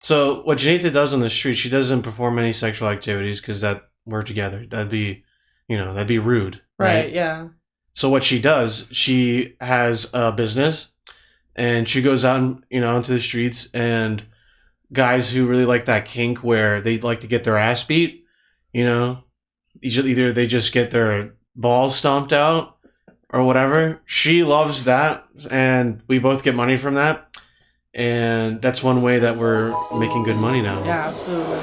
So what Dzenita does on the street, she doesn't perform any sexual activities because that we're together. That'd be rude, right? Yeah. So what she does, she has a business, and she goes out, into the streets, and guys who really like that kink where they like to get their ass beat, either they just get their balls stomped out or whatever. She loves that, and we both get money from that. And that's one way that we're making good money now. Yeah, absolutely.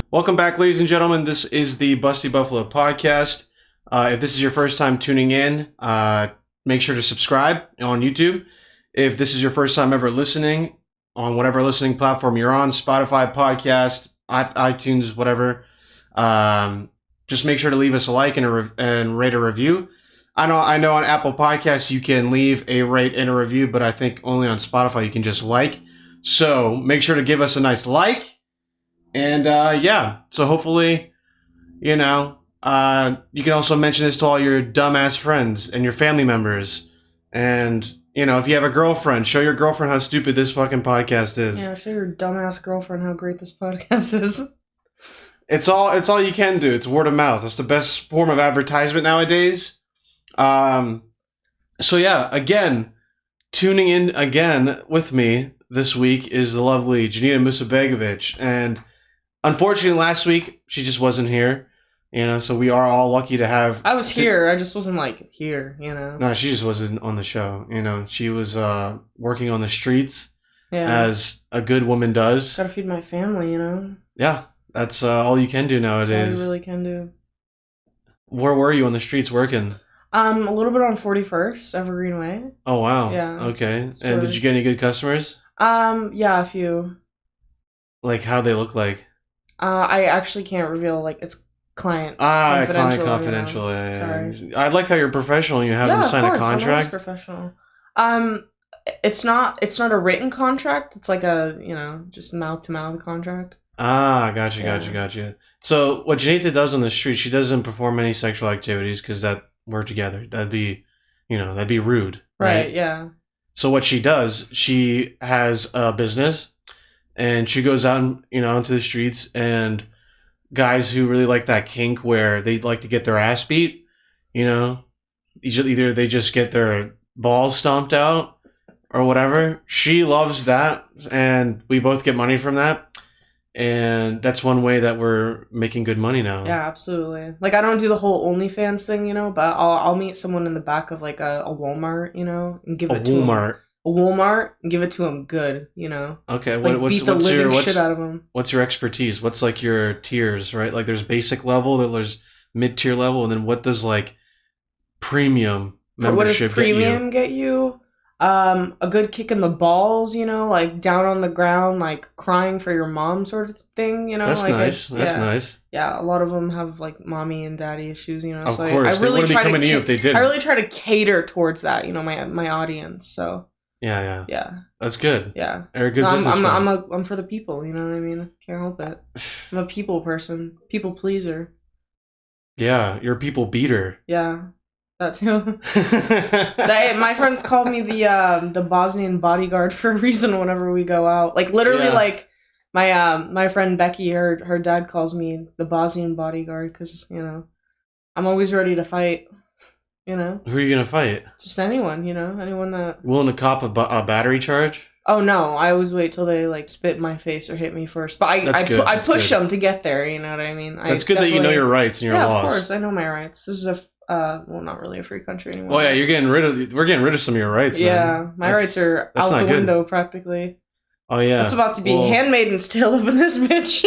Welcome back, ladies and gentlemen. This is the BustyBuffalo podcast. If this is your first time tuning in, make sure to subscribe on YouTube. If this is your first time ever listening on whatever listening platform you're on, Spotify, podcast, iTunes, whatever, just make sure to leave us a like and rate a review. I know on Apple Podcasts you can leave a rate and a review, but I think only on Spotify you can just like. So make sure to give us a nice like. And so hopefully, you can also mention this to all your dumbass friends and your family members. And, if you have a girlfriend, show your girlfriend how stupid this fucking podcast is. Yeah, show your dumbass girlfriend how great this podcast is. It's all you can do. It's word of mouth. It's the best form of advertisement nowadays. So yeah, again, tuning in again with me this week is the lovely Dzenita. And unfortunately, last week, she just wasn't here, so we are all lucky to have... I was here, I just wasn't, here, No, she just wasn't on the show, She was working on the streets, as a good woman does. Gotta feed my family, Yeah, that's all you can do nowadays. That's all you really can do. Where were you on the streets working? A little bit on 41st, Evergreen Way. Oh, wow. Yeah. Okay. And did you get any good customers? Yeah, a few. Like, how'd they look like? I actually can't reveal, it's client confidential. Client confidential, yeah. Sorry. I like how you're professional and you have them sign a contract. I'm always professional. It's not a written contract. It's like a, just mouth-to-mouth contract. Gotcha. So what Dzenita does on the street, she doesn't perform any sexual activities because that we're together. That'd be rude. Right, yeah. So what she does, she has a business, and she goes out, into the streets, and guys who really like that kink where they like to get their ass beat, either they just get their balls stomped out or whatever. She loves that, and we both get money from that. And that's one way that we're making good money now. Yeah, absolutely. I don't do the whole OnlyFans thing, but I'll meet someone in the back of a Walmart, and give it to them. A Walmart and give it to them good, Okay, beat the living shit out of them. What's your expertise? What's your tiers, right? There's basic level, there's mid-tier level, and then what does premium membership get you? A good kick in the balls, down on the ground, crying for your mom sort of thing, That's nice. That's nice. Yeah, a lot of them have mommy and daddy issues, Of so course, I really they wouldn't be coming to you if they didn't. I really try to cater towards that, my audience. So yeah. That's good. Yeah, They're a good businessman. I'm for the people. You know what I mean? Can't help it. I'm a people person, people pleaser. Yeah, you're a people beater. Yeah. That too. My friends call me the Bosnian bodyguard for a reason whenever we go out. My friend Becky, her dad calls me the Bosnian bodyguard because I'm always ready to fight. Who are you gonna fight? Just anyone. Anyone that willing to cop a battery charge. Oh no! I always wait till they spit in my face or hit me first. But I push them to get there. You know what I mean? That's good that you know your rights and your laws. Yeah, of course I know my rights. This is not really a free country anymore. Oh yeah, we're getting rid of some of your rights. Yeah, man. My rights are out the window practically. Oh yeah, it's about to be Handmaiden's Tale up in this bitch.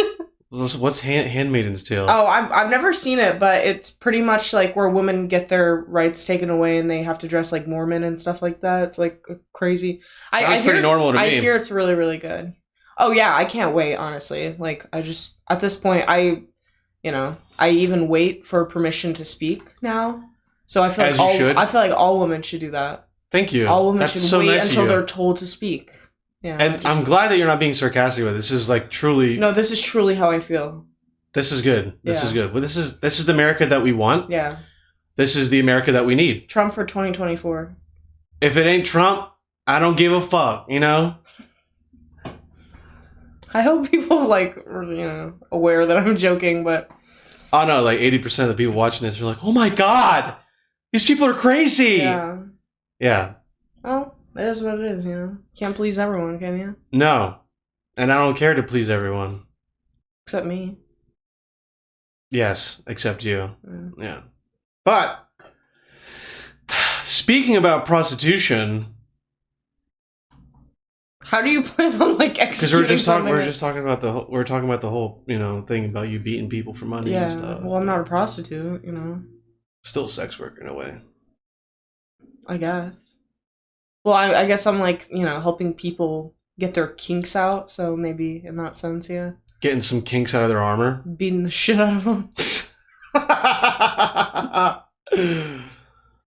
What's Handmaiden's Tale? Oh, I've never seen it, but it's pretty much where women get their rights taken away and they have to dress like Mormon and stuff like that. It's crazy. Sounds pretty normal to me. I hear it's really, really good. Oh yeah, I can't wait. Honestly, I just at this point I even wait for permission to speak now. So I feel I feel like all women should do that. Thank you. All women should wait until they're told to speak. Yeah, and I'm glad that you're not being sarcastic with it. This is truly... No, this is truly how I feel. This is good. This is good. Well, this is the America that we want. Yeah. This is the America that we need. Trump for 2024. If it ain't Trump, I don't give a fuck, you know? I hope people, like, are, you know, aware that I'm joking, but... Oh, no, like 80% of the people watching this are like, oh my God, these people are crazy. Yeah. Yeah. Well, it is what it is, you know? Can't please everyone, can you? No. And I don't care to please everyone. Except me. Yes, except you. Yeah. But, speaking about prostitution... How do you plan on, like, executing Because we're just talking about the whole, you know, thing about you beating people for money and stuff. Well, I'm not a prostitute, you know. Still a sex worker in a way. I guess. Well, I guess I'm, like, you know, helping people get their kinks out, so maybe in that sense, yeah. Getting some kinks out of their armor? Beating the shit out of them.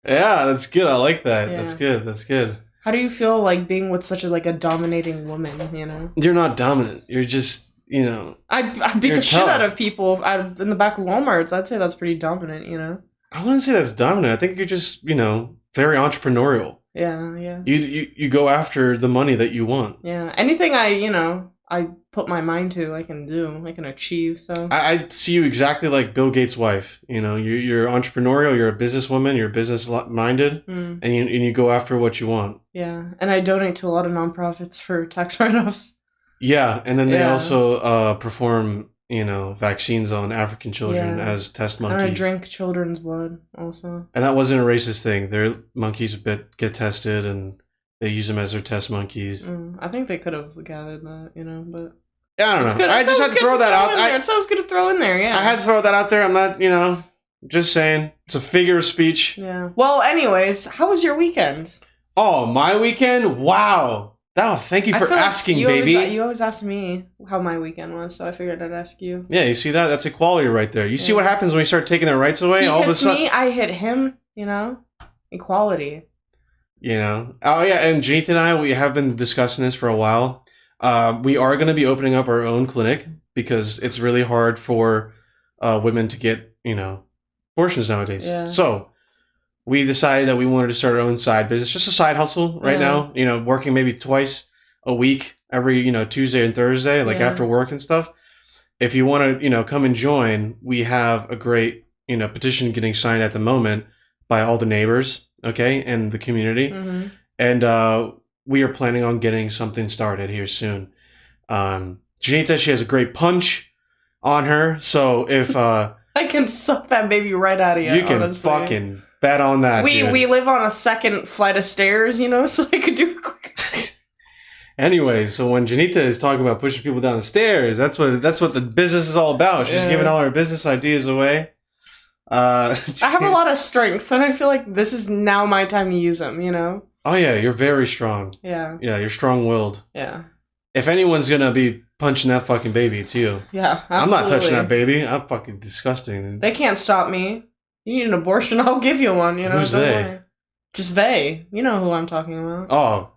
Yeah, that's good. I like that. Yeah. That's good. How do you feel, like, being with such a dominating woman, you know? You're not dominant. You're just, you know... I beat the shit out of people in the back of Walmarts. I'd say that's pretty dominant, you know? I wouldn't say that's dominant. I think you're just, you know, very entrepreneurial. Yeah. You go after the money that you want. Yeah. Anything I put my mind to, I can do. I can achieve, so... I see you exactly like Bill Gates' wife. You know, you're entrepreneurial, you're a businesswoman, you're business-minded, and you go after what you want. Yeah, and I donate to a lot of nonprofits for tax write-offs. Yeah, and then they also perform, you know, vaccines on African children as test monkeys. And I drink children's blood, also. And that wasn't a racist thing. Their monkeys get tested, and they use them as their test monkeys. I think they could have gathered that, you know, but... Yeah, I don't know. I just had to throw that out there. It's always good to throw in there, yeah. I had to throw that out there. I'm not, you know, just saying. It's a figure of speech. Yeah. Well, anyways, how was your weekend? Oh, my weekend? Wow. Thank you for asking, baby. You always ask me how my weekend was, so I figured I'd ask you. Yeah, you see that? That's equality right there. You see what happens when we start taking their rights away? All of a sudden, me, I hit him, you know? Equality. You know? Oh, yeah, and Dzenita and I, we have been discussing this for a while. We are going to be opening up our own clinic because it's really hard for women to get, you know, abortions nowadays. Yeah. So we decided that we wanted to start our own side business, just a side hustle right now, you know, working maybe twice a week, every, you know, Tuesday and Thursday, like after work and stuff. If you want to, you know, come and join, we have a great, you know, petition getting signed at the moment by all the neighbors, okay, and the community. And we are planning on getting something started here soon. Dzenita, she has a great punch on her, so if... I can suck that baby right out of you, can honestly. Fucking bet on that, We live on a second flight of stairs, you know, so I could do it quick. Anyway, so when Dzenita is talking about pushing people down the stairs, that's what the business is all about. She's giving all her business ideas away. I have a lot of strengths, and I feel like this is now my time to use them, you know? Oh, yeah, you're very strong. Yeah. Yeah, you're strong-willed. Yeah. If anyone's gonna be punching that fucking baby, it's you. Yeah, absolutely. I'm not touching that baby. I'm fucking disgusting. They can't stop me. You need an abortion, I'll give you one, you know? Who's they? Just they. You know who I'm talking about. Oh.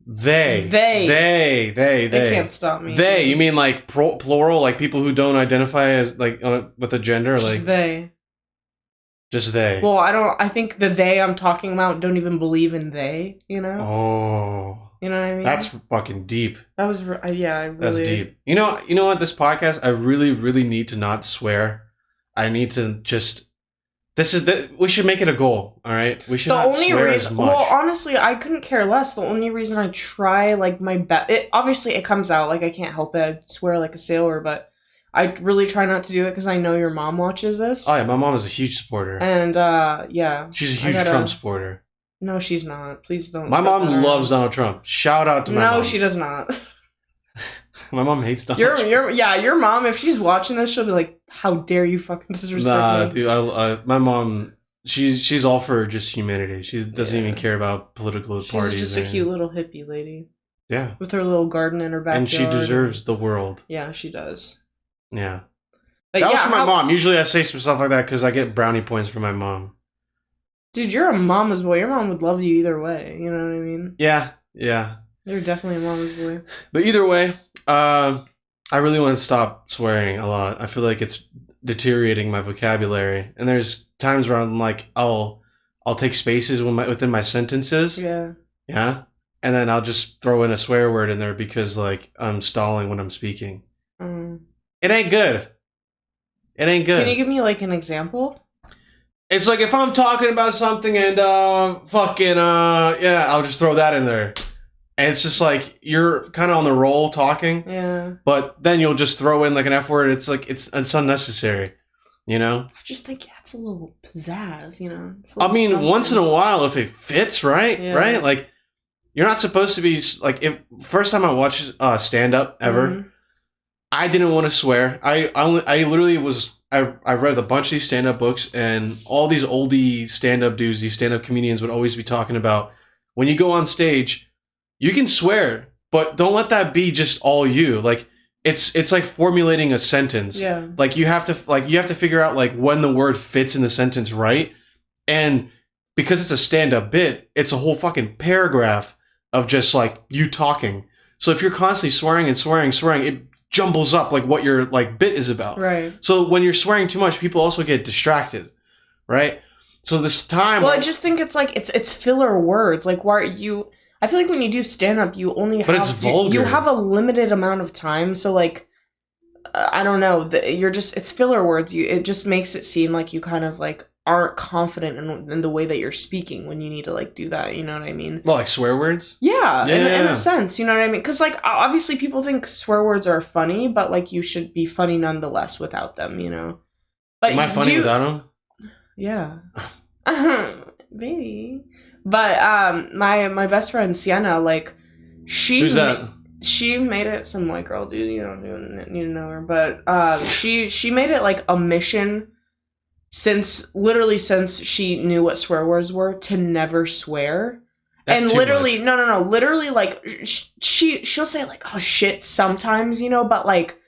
They. They can't stop me. They, you mean like plural, like people who don't identify as, like, with a gender? Just like they. Just they. Well, I think the they I'm talking about don't even believe in they, you know? Oh. You know what I mean? That's fucking deep. That was, I really... That's deep. You know what, this podcast, I really, really need to not swear. I need to just... we should make it a goal, all right? We should not swear as much. Well, honestly, I couldn't care less. The only reason I try, like, my best... Obviously, it comes out, like, I can't help it. I swear like a sailor, but... I really try not to do it because I know your mom watches this. Oh, yeah, my mom is a huge supporter. And, yeah. She's a huge Trump supporter. No, she's not. Please don't. My mom loves Donald Trump. Shout out to my mom. No, she does not. My mom hates Donald Trump. Your mom, if she's watching this, she'll be like, how dare you fucking disrespect me? Dude, my mom, she's all for just humanity. She doesn't even care about political parties. She's just a cute little hippie lady. Yeah. With her little garden in her backyard. And she deserves the world. Yeah, she does. Yeah. But that was for my mom. Usually I say some stuff like that because I get brownie points from my mom. Dude, you're a mama's boy. Your mom would love you either way. You know what I mean? Yeah. You're definitely a mama's boy. But either way, I I really want to stop swearing a lot. I feel like it's deteriorating my vocabulary. And there's times where I'm like, I'll take spaces within my sentences. Yeah. Yeah. And then I'll just throw in a swear word in there because like I'm stalling when I'm speaking. It ain't good. It ain't good. Can you give me like an example? It's like if I'm talking about something and yeah, I'll just throw that in there. And it's just like you're kind of on the roll talking. Yeah. But then you'll just throw in like an F word. It's like it's unnecessary, you know? I just think it's a little pizzazz, you know? I mean, something. Once in a while if it fits, right? Yeah. Right? Like you're not supposed to be like first time I watched stand up ever, I didn't want to swear. I literally was I read a bunch of these stand up books and all these oldie stand up dudes, these stand up comedians would always be talking about when you go on stage, you can swear, but don't let that be just all you. Like it's like formulating a sentence. Yeah. Like you have to figure out like when the word fits in the sentence right. And because it's a stand up bit, it's a whole fucking paragraph of just like you talking. So if you're constantly swearing and swearing, it jumbles up like what your like bit is about. Right. So when you're swearing too much, people also get distracted. Right? So this time I just think it's like it's filler words. Like why are you I feel like when you do stand up, you only have it's vulgar. You have a limited amount of time, so like I don't know, it's filler words. It just makes it seem like you kind of like aren't confident in the way that you're speaking when you need to like do that, you know what I mean? Well, like swear words? Yeah, in a sense, you know what I mean? Because like obviously people think swear words are funny, but like you should be funny nonetheless without them, you know? But am I funny without them? Yeah. Maybe. But my best friend Sienna, like who's that? She made it some white girl, dude. You don't need to know her, but she made it like a mission since she knew what swear words were to never swear. That's and literally much. No, literally like she'll say like oh shit sometimes, you know, but like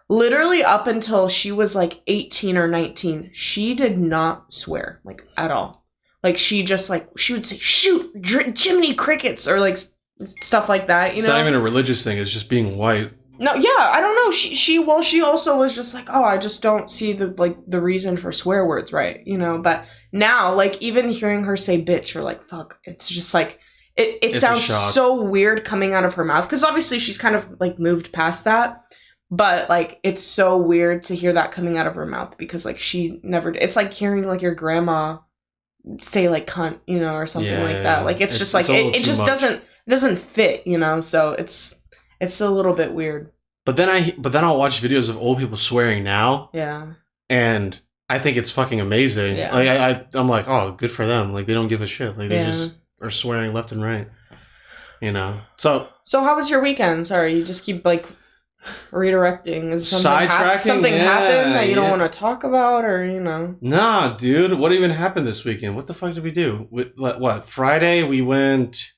literally up until she was like 18 or 19, she did not swear like at all. Like she just like she would say shoot Jiminy Crickets or like stuff like that, you know. It's not even a religious thing, it's just being white. No, yeah, I don't know. She also was just like, oh, I just don't see the reason for swear words, right? You know, but now like even hearing her say bitch or like fuck, it's just like it sounds so weird coming out of her mouth because obviously she's kind of like moved past that. But like it's so weird to hear that coming out of her mouth because like she never it's like hearing like your grandma say like cunt, you know, or something like that. Like it's just like it just doesn't fit, you know. So it's a little bit weird. But then I'll watch videos of old people swearing now. Yeah. And I think it's fucking amazing. Yeah. Like I'm like, oh, good for them. Like they don't give a shit. Like they just are swearing left and right. You know. So how was your weekend? Sorry, you just keep like redirecting. Is something sidetracking? Happened that you don't want to talk about, or you know? Nah, dude. What even happened this weekend? What the fuck did we do? What Friday we went.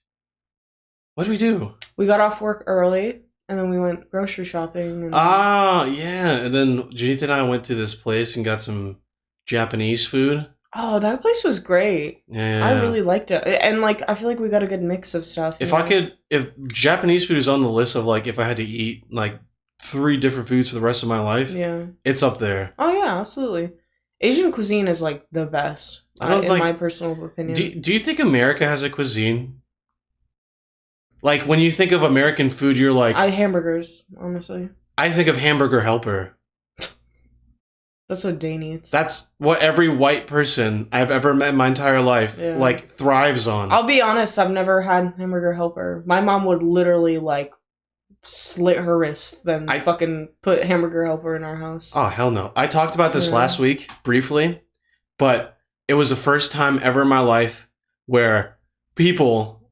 What did we do? We got off work early, and then we went grocery shopping. Yeah. And then Dzenita and I went to this place and got some Japanese food. Oh, that place was great. Yeah. I really liked it. And, like, I feel like we got a good mix of stuff. If Japanese food is on the list of, like, if I had to eat, like, 3 different foods for the rest of my life, it's up there. Oh, yeah, absolutely. Asian cuisine is, like, the best, in my personal opinion. Do you think America has a cuisine? Like, when you think of American food, you're like... hamburgers, honestly. I think of Hamburger Helper. That's what Dane eats. That's what every white person I've ever met in my entire life, like, thrives on. I'll be honest, I've never had Hamburger Helper. My mom would literally, like, slit her wrist, then fucking put Hamburger Helper in our house. Oh, hell no. I talked about this last week, briefly, but it was the first time ever in my life where people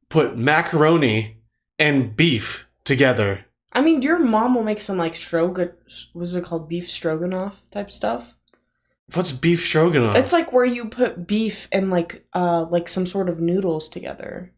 put macaroni and beef together. I mean, your mom will make some, like, what's it called? Beef stroganoff type stuff? What's beef stroganoff? It's, like, where you put beef and, like some sort of noodles together.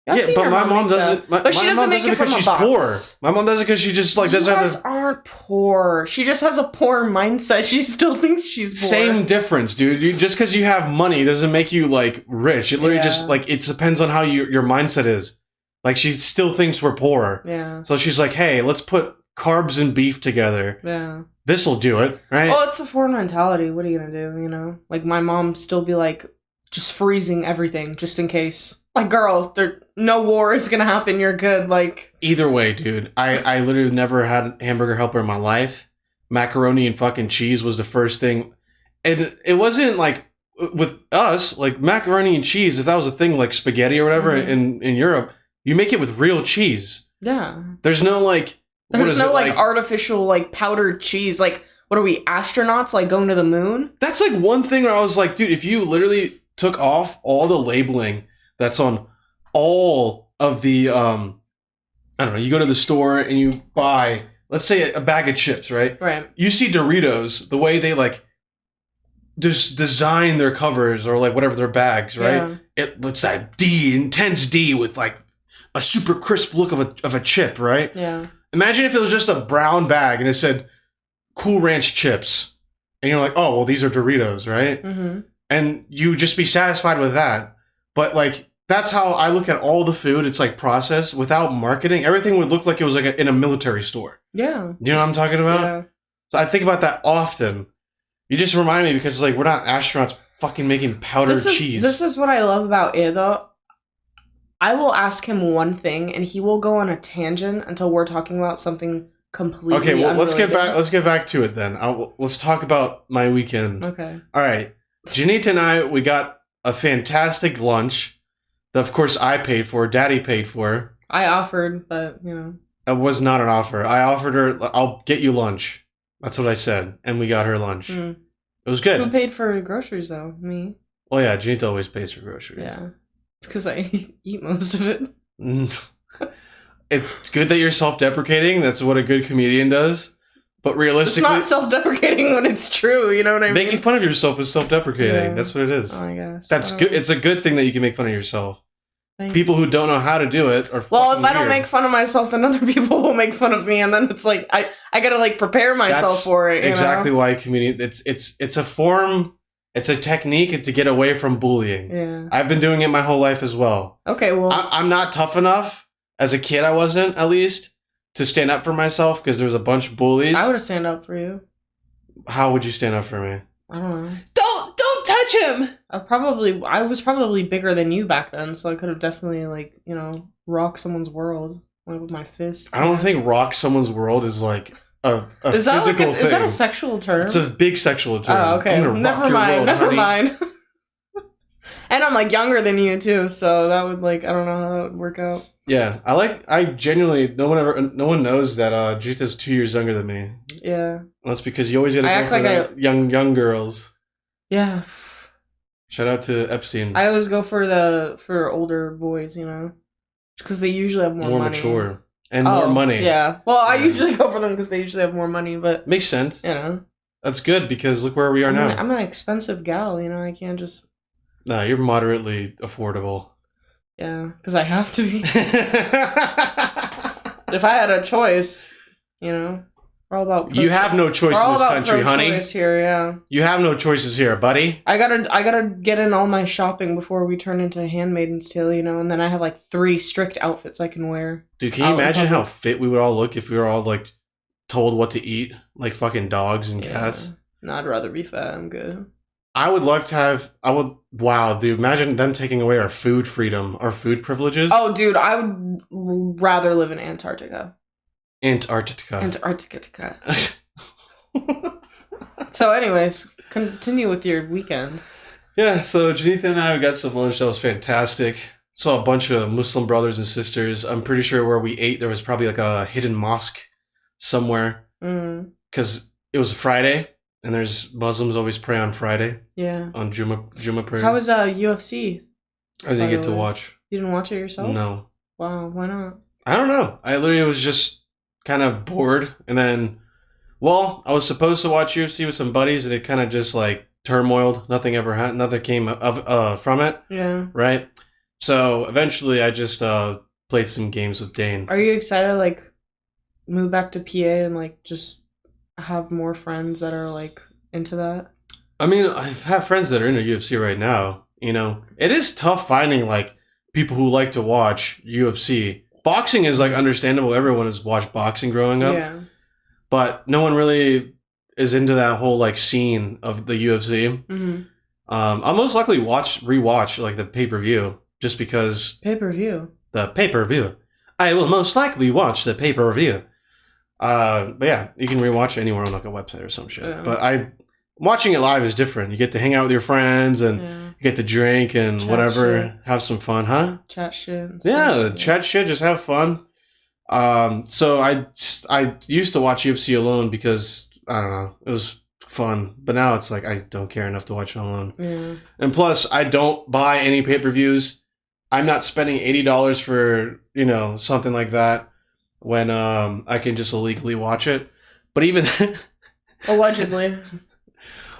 But my mom doesn't. But she doesn't make it from a box. Poor. My mom does it because she just, like, doesn't have this... You guys aren't poor. She just has a poor mindset. She still thinks she's poor. Same difference, dude. Just because you have money doesn't make you, like, rich. It literally just, like, it depends on how your mindset is. Like, she still thinks we're poor. Yeah. So she's like, hey, let's put carbs and beef together. Yeah. This'll do it, right? Oh, it's a foreign mentality. What are you gonna do, you know? Like, my mom still be like, just freezing everything, just in case. Like, girl, no war is gonna happen, you're good, like... Either way, dude. I literally never had hamburger helper in my life. Macaroni and fucking cheese was the first thing. And it wasn't, like, with us, like, macaroni and cheese, if that was a thing, like spaghetti or whatever in Europe, you make it with real cheese. Yeah. There's no, like... There's no, like, artificial, like, powdered cheese. Like, what are we, astronauts, like, going to the moon? That's, like, one thing where I was like, dude, if you literally took off all the labeling that's on all of the, I don't know, you go to the store and you buy, let's say, a bag of chips, right? Right. You see Doritos, the way they, like, just design their covers or, like, whatever, their bags, right? Yeah. It's that intense D with, like, a super crisp look of a chip, right? Yeah. Imagine if it was just a brown bag and it said Cool Ranch chips. And you're like, oh, well, these are Doritos, right? Mm-hmm. And you just be satisfied with that. But, like, that's how I look at all the food. It's, like, processed without marketing. Everything would look like it was, like, in a military store. Yeah. You know what I'm talking about? Yeah. So I think about that often. You just remind me because, like, we're not astronauts fucking making powdered cheese. This is what I love about Edo. I will ask him one thing, and he will go on a tangent until we're talking about something completely Okay, well, unrelated. let's get back to it then. Let's talk about my weekend. Okay. All right. Dzenita and I, we got a fantastic lunch that, of course, I paid for. Daddy paid for. I offered, but, you know. It was not an offer. I offered her, I'll get you lunch. That's what I said. And we got her lunch. Mm. It was good. Who paid for groceries, though? Me. Oh, yeah. Dzenita always pays for groceries. Yeah. It's because I eat most of it. It's good that you're self-deprecating. That's what a good comedian does. But realistically... It's not self-deprecating when it's true, you know what I mean? Making fun of yourself is self-deprecating. Yeah. That's what it is. Oh, I guess. That's good. It's a good thing that you can make fun of yourself. Thanks. People who don't know how to do it are well, if I don't make fun of myself, then other people will make fun of me, and then it's like I gotta like prepare myself for it. Exactly why comedian. It's a form. It's a technique to get away from bullying. Yeah. I've been doing it my whole life as well. Okay, well... I'm not tough enough. As a kid, I wasn't, at least, to stand up for myself because there was a bunch of bullies. I would have stand up for you. How would you stand up for me? I don't know. Don't touch him! I was probably bigger than you back then, so I could have definitely, like, you know, rocked someone's world. Like, with my fists. I don't think rock someone's world is, like... A physical thing. Is that a sexual term? It's a big sexual term. Oh, okay. Never mind. And I'm like younger than you too, so that would I don't know how that would work out. Yeah, I genuinely no one knows that Dzenita's 2 years younger than me. Yeah. Well, that's because you always gotta go for the young girls. Yeah. Shout out to Epstein. I always go for older boys, you know, because they usually have more money. Mature. And more money. Yeah. Well, I usually go for them because they usually have more money, but... Makes sense. You know. That's good, because look where we are now. I'm an expensive gal, you know, I can't just... No, you're moderately affordable. Yeah, because I have to be. If I had a choice, you know, we're all about... You have no choice in this country, honey. Here, yeah. You have no choices here, buddy. I gotta get in all my shopping before we turn into Handmaid's Tale, you know, and then I have like 3 strict outfits I can wear. Dude, can you imagine how fit we would all look if we were all like told what to eat, like fucking dogs and cats? No, I'd rather be fat. I'm good. I would love to have. Wow, dude! Imagine them taking away our food freedom, our food privileges. Oh, dude, I would rather live in Antarctica. Antarctica. So, anyways, continue with your weekend. Yeah, so Dzenita and I got some lunch that was fantastic. Saw a bunch of Muslim brothers and sisters. I'm pretty sure where we ate, there was probably like a hidden mosque somewhere. Because it was Friday, and there's Muslims always pray on Friday. Yeah. On Jummah prayer. How was UFC? I didn't get to watch. You didn't watch it yourself? No. Wow, why not? I don't know. I literally was just kind of bored, and then, well, I was supposed to watch UFC with some buddies, and it kind of just like turmoiled. Nothing ever happened. Nothing came from it. Yeah. Right. So eventually, I just played some games with Dane. Are you excited to like move back to PA and like just have more friends that are like into that? I mean, I have friends that are into UFC right now. You know, it is tough finding like people who like to watch UFC boxing is like understandable. Everyone has watched boxing growing up. Yeah. But no one really is into that whole like scene of the UFC. Mm-hmm. I'll most likely rewatch like the pay-per-view just because pay-per-view. The pay-per-view. I will most likely watch the pay-per-view. But yeah, you can rewatch it anywhere on like a website or some shit. Yeah. But watching it live is different. You get to hang out with your friends and you get to drink and chat whatever, shit. Have some fun, huh? Chat shit. Yeah, chat shit, just have fun. So I used to watch UFC alone because I don't know, it was fun. But now it's like I don't care enough to watch it alone. Yeah. And plus, I don't buy any pay-per-views. I'm not spending $80 for something like that when I can just illegally watch it. But even allegedly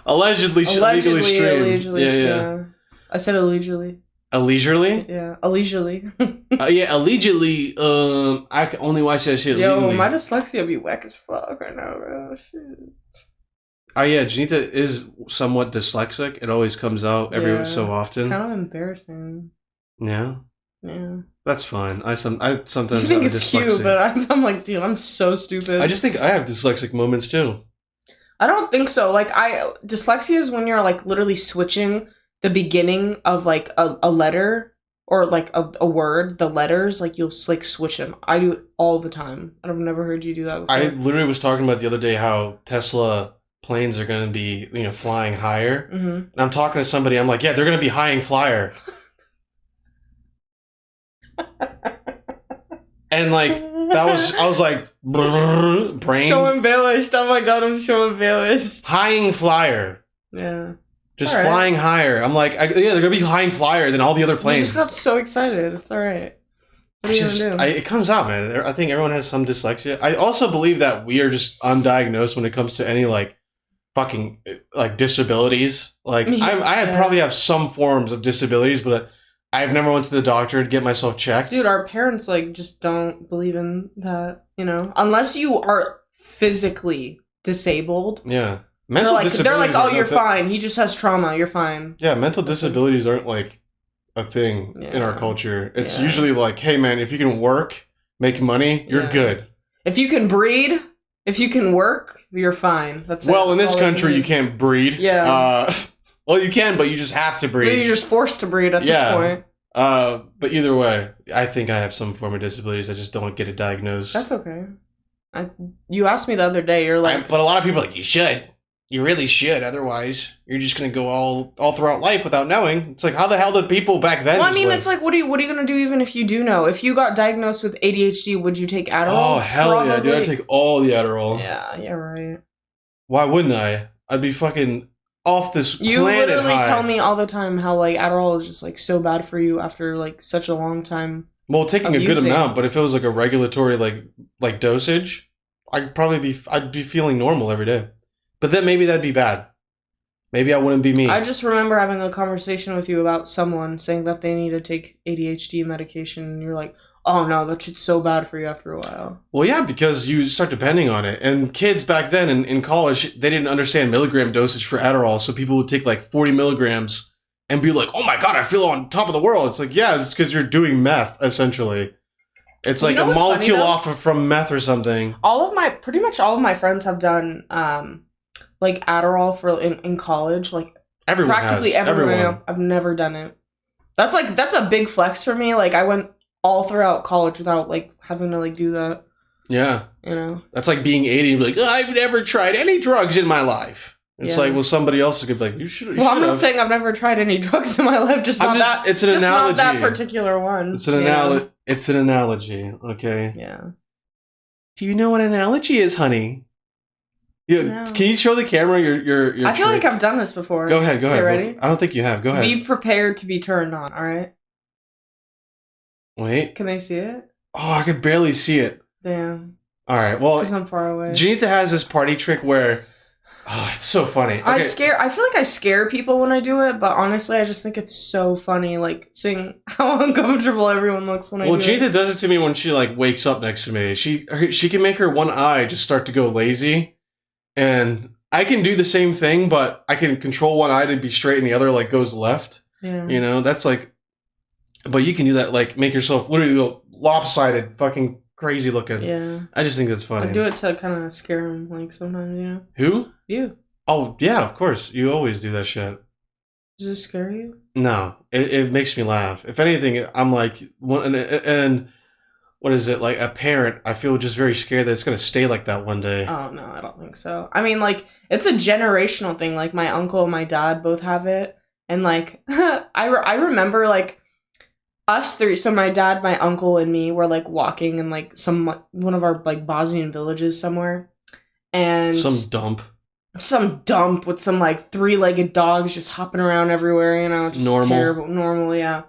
legally stream. Yeah. I said allegedly. Leisurely? Yeah, allegedly. Yeah, allegedly. I can only watch that shit legally. Yo, my dyslexia be whack as fuck right now, bro. Shit. Oh yeah, Dzenita is somewhat dyslexic. It always comes out every so often. It's kind of embarrassing. Yeah. Yeah. That's fine. I sometimes you think it's cute, but I'm like, dude, I'm so stupid. I just think I have dyslexic moments too. I don't think so. Like dyslexia is when you're like literally switching the beginning of like a letter or like a word, the letters, like you'll like switch them. I do it all the time. I've never heard you do that before. I literally was talking about the other day how Tesla planes are going to be, flying higher. Mm-hmm. And I'm talking to somebody, I'm like, yeah, they're going to be high and flyer. And like, I was like, brain. So embellished. Oh my God, I'm so embellished. High and flyer. Yeah. Just flying higher. I'm like, yeah, they're going to be high and flyer than all the other planes. You just got so excited. It's all right. What are you going to do? It comes out, man. I think everyone has some dyslexia. I also believe that we are just undiagnosed when it comes to any like fucking like disabilities. Like I probably have some forms of disabilities, but I've never went to the doctor to get myself checked. Dude, our parents like just don't believe in that, unless you are physically disabled. Yeah. They're like, oh, you're fine. He just has trauma. You're fine. Yeah, mental disabilities aren't like a thing in our culture. It's usually like, hey man, if you can work, make money, you're good. If you can breed, if you can work, you're fine. That's well, in this country, you can't breed. Yeah. Well, you can, but you just have to breed. You're just forced to breed at this point. But either way, I think I have some form of disabilities. I just don't get it diagnosed. That's okay. You asked me the other day. You're like, but a lot of people are like, you should. You really should. Otherwise, you're just gonna go all throughout life without knowing. It's like, how the hell did people back then? Well, I mean, it's like, what are you gonna do even if you do know? If you got diagnosed with ADHD, would you take Adderall? Oh hell yeah, dude! I'd take all the Adderall. Yeah, right. Why wouldn't I? I'd be fucking off this planet. You literally tell me all the time how like Adderall is just like so bad for you after like such a long time. Well, taking a good amount, but if it was like a regulatory like dosage, I'd be feeling normal every day. But then maybe that'd be bad. Maybe I wouldn't be me. I just remember having a conversation with you about someone saying that they need to take ADHD medication, and you're like, oh no, that shit's so bad for you after a while. Well, yeah, because you start depending on it. And kids back then in college, they didn't understand milligram dosage for Adderall, so people would take like 40 milligrams and be like, oh my God, I feel on top of the world. It's like, yeah, it's because you're doing meth, essentially. It's like a molecule off from meth or something. Pretty much all of my friends have done like Adderall for in college. Like everyone practically has. everyone I know. I've never done it. That's a big flex for me. Like I went all throughout college without like having to like do that. Yeah. That's like being 80 and be like, I've never tried any drugs in my life. It's like, well, somebody else is going to be like, you should. Well, I'm not saying I've never tried any drugs in my life. It's an analogy. Not that particular one. It's an analogy. It's an analogy. Okay. Yeah. Do you know what an analogy is, honey? No. Can you show the camera your I feel like I've done this before. Go ahead. Okay, ready? I don't think you have. Go ahead. Be prepared to be turned on. All right. Wait. Can they see it? Oh, I could barely see it. Damn. All right. Well, because I'm far away. Dzenita has this party trick where. Oh, it's so funny. Okay. I feel like I scare people when I do it, but honestly, I just think it's so funny, like, seeing how uncomfortable everyone looks when I do it. Well, Dzenita does it to me when she, like, wakes up next to me. She can make her one eye just start to go lazy, and I can do the same thing, but I can control one eye to be straight and the other, like, goes left. Yeah. That's like... But you can do that, like, make yourself literally go lopsided, fucking crazy looking. Yeah. I just think that's funny. I do it to kind of scare him, like, sometimes, you know? Who? You. Oh, yeah, of course. You always do that shit. Does it scare you? No. It makes me laugh. If anything, I'm like... And what is it? Like, a parent, I feel just very scared that it's going to stay like that one day. Oh, no, I don't think so. I mean, like, it's a generational thing. Like, my uncle and my dad both have it. And, like, I remember, like, us three, so my dad, my uncle, and me were, like, walking in, like, one of our, like, Bosnian villages somewhere. And... Some dump with some, like, three-legged dogs just hopping around everywhere, you know? Just terrible. Normal, yeah.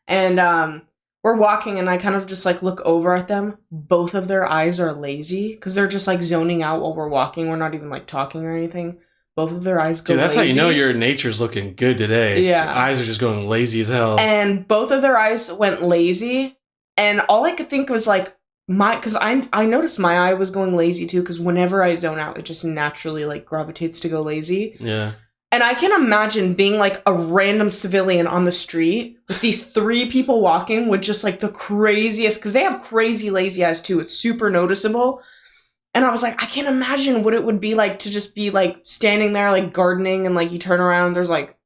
And, we're walking, and I kind of just, like, look over at them. Both of their eyes are lazy, because they're just, like, zoning out while we're walking. We're not even, like, talking or anything. Both of their eyes go lazy. Dude, that's lazy. How you know your nature's looking good today. Yeah. Your eyes are just going lazy as hell. And both of their eyes went lazy. And all I could think was, like, because I noticed my eye was going lazy, too. Because whenever I zone out, it just naturally, like, gravitates to go lazy. Yeah. And I can imagine being, like, a random civilian on the street with these three people walking with just, like, the craziest... Because they have crazy lazy eyes, too. It's super noticeable. And I was like, I can't imagine what it would be like to just be, like, standing there, like, gardening, and, like, you turn around, there's, like,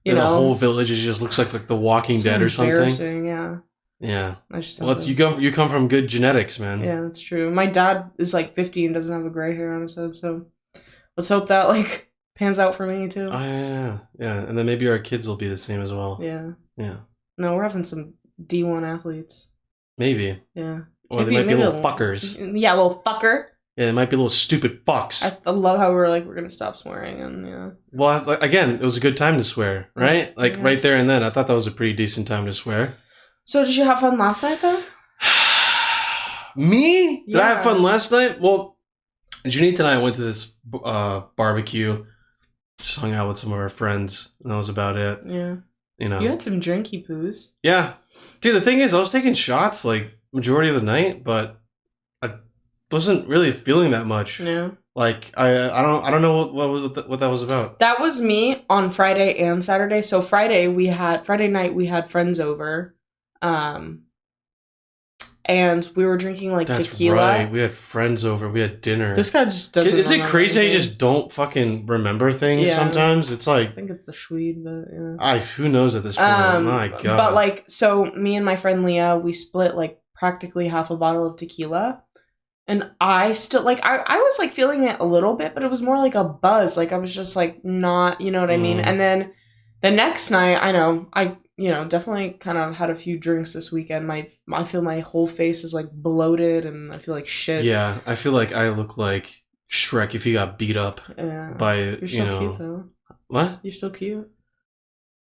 you know... The whole village just looks like The Walking Dead or something. Embarrassing, yeah. Yeah. Well, you come from good genetics, man. Yeah, that's true. My dad is, like, 50 and doesn't have a gray hair on his head, so let's hope that, like, pans out for me, too. Oh, yeah. Yeah, and then maybe our kids will be the same as well. Yeah. Yeah. No, we're having some D1 athletes. Maybe. Yeah. Or they might be little fuckers. Yeah, little fucker. Yeah, they might be little stupid fucks. I love how we were like, we're going to stop swearing, and yeah. Well, again, it was a good time to swear, right? Like, yes. Right there and then. I thought that was a pretty decent time to swear. So, did you have fun last night, though? Me? Did I have fun last night? Well, Dzenita and I went to this barbecue. Just hung out with some of our friends, and that was about it. Yeah. You know. You had some drinky poos. Yeah. Dude, the thing is, I was taking shots, like, majority of the night, but I wasn't really feeling that much. Yeah. Like, I don't know what that was about. That was me on Friday and Saturday. So Friday night we had friends over. And we were drinking, like, tequila. That's right. We had friends over. We had dinner. This guy just doesn't. Is it crazy you just don't fucking remember things sometimes? It's like... I think it's the Schweed, but yeah. Who knows at this point? My God. But, like, so me and my friend Leah, we split, like, practically half a bottle of tequila. And I still, like, I was, like, feeling it a little bit, but it was more like a buzz. Like, I was just, like, not, you know what I mean? And then the next night, definitely kind of had a few drinks this weekend. I feel my whole face is, like, bloated, and I feel like shit. Yeah, I feel like I look like Shrek if he got beat up by, You're so cute, though. What? You're so cute.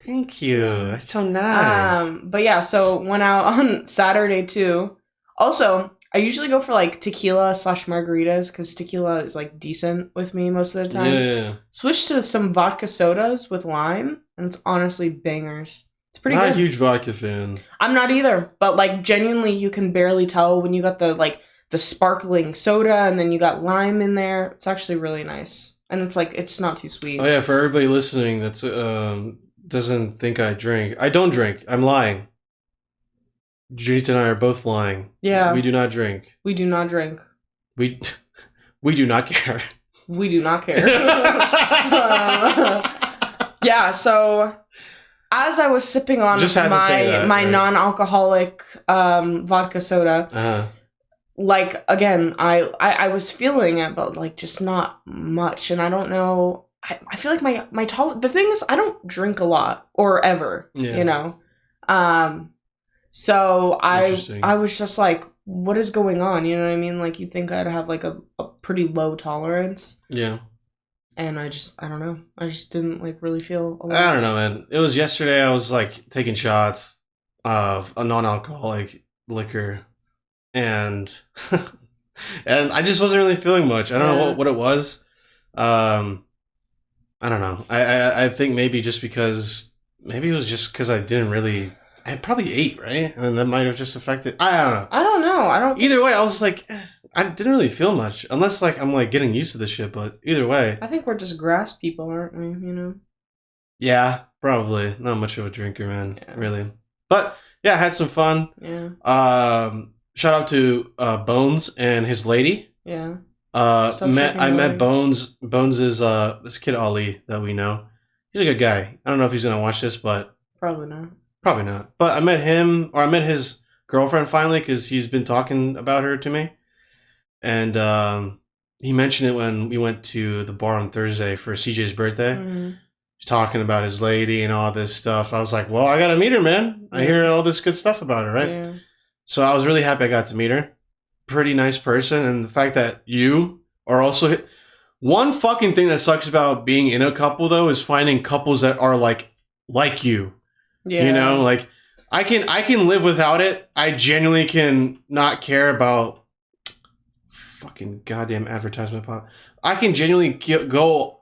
Thank you. That's so nice. But yeah, so went out on Saturday, too. Also, I usually go for, like, tequila / margaritas, because tequila is, like, decent with me most of the time. Yeah. Switched to some vodka sodas with lime, and it's honestly bangers. It's pretty good. Not a huge vodka fan. I'm not either, but, like, genuinely you can barely tell when you got the sparkling soda and then you got lime in there. It's actually really nice. And it's, like, it's not too sweet. Oh, yeah, for everybody listening that's doesn't think I drink. I don't drink. I'm lying. Dzenita and I are both lying. Yeah. We do not drink. We do not drink. We do not care. We do not care. Yeah, so... As I was sipping on my non-alcoholic vodka soda, like, again, I was feeling it, but, like, just not much. And I don't know. I feel like my the thing is, I don't drink a lot or ever, you know. So I was just like, what is going on? You know what I mean? Like, you'd think I'd have, like, a pretty low tolerance. Yeah. And I don't know. I just didn't, like, really feel alive. I don't know, man. It was yesterday. I was, like, taking shots of a non-alcoholic liquor. And and I just wasn't really feeling much. I don't know what it was. I don't know. I think maybe it was just because I didn't really... I probably ate, right? And that might have just affected... I don't know. Either way, I was like... I didn't really feel much, unless, like, I'm, like, getting used to this shit, but either way. I think we're just grass people, aren't we, you know? Yeah, probably. Not much of a drinker, man, really. But Yeah, I had some fun. Yeah. Shout out to Bones and his lady. Yeah. I met Bones. Bones is this kid Ali that we know. He's a good guy. I don't know if he's gonna watch this, but probably not. Probably not. But I met him, or I met his girlfriend finally, because he's been talking about her to me, and he mentioned it when we went to the bar on Thursday for CJ's birthday. Mm-hmm. He's talking about his lady and all this stuff. I was like, well, I gotta meet her, man. I hear all this good stuff about her, right? Yeah. So I was really happy I got to meet her. Pretty nice person, and the fact that you are also one fucking thing that sucks about being in a couple though is finding couples that are like you. Yeah. You know, like I can live without it. I genuinely can not care about fucking goddamn advertisement pop. I can genuinely go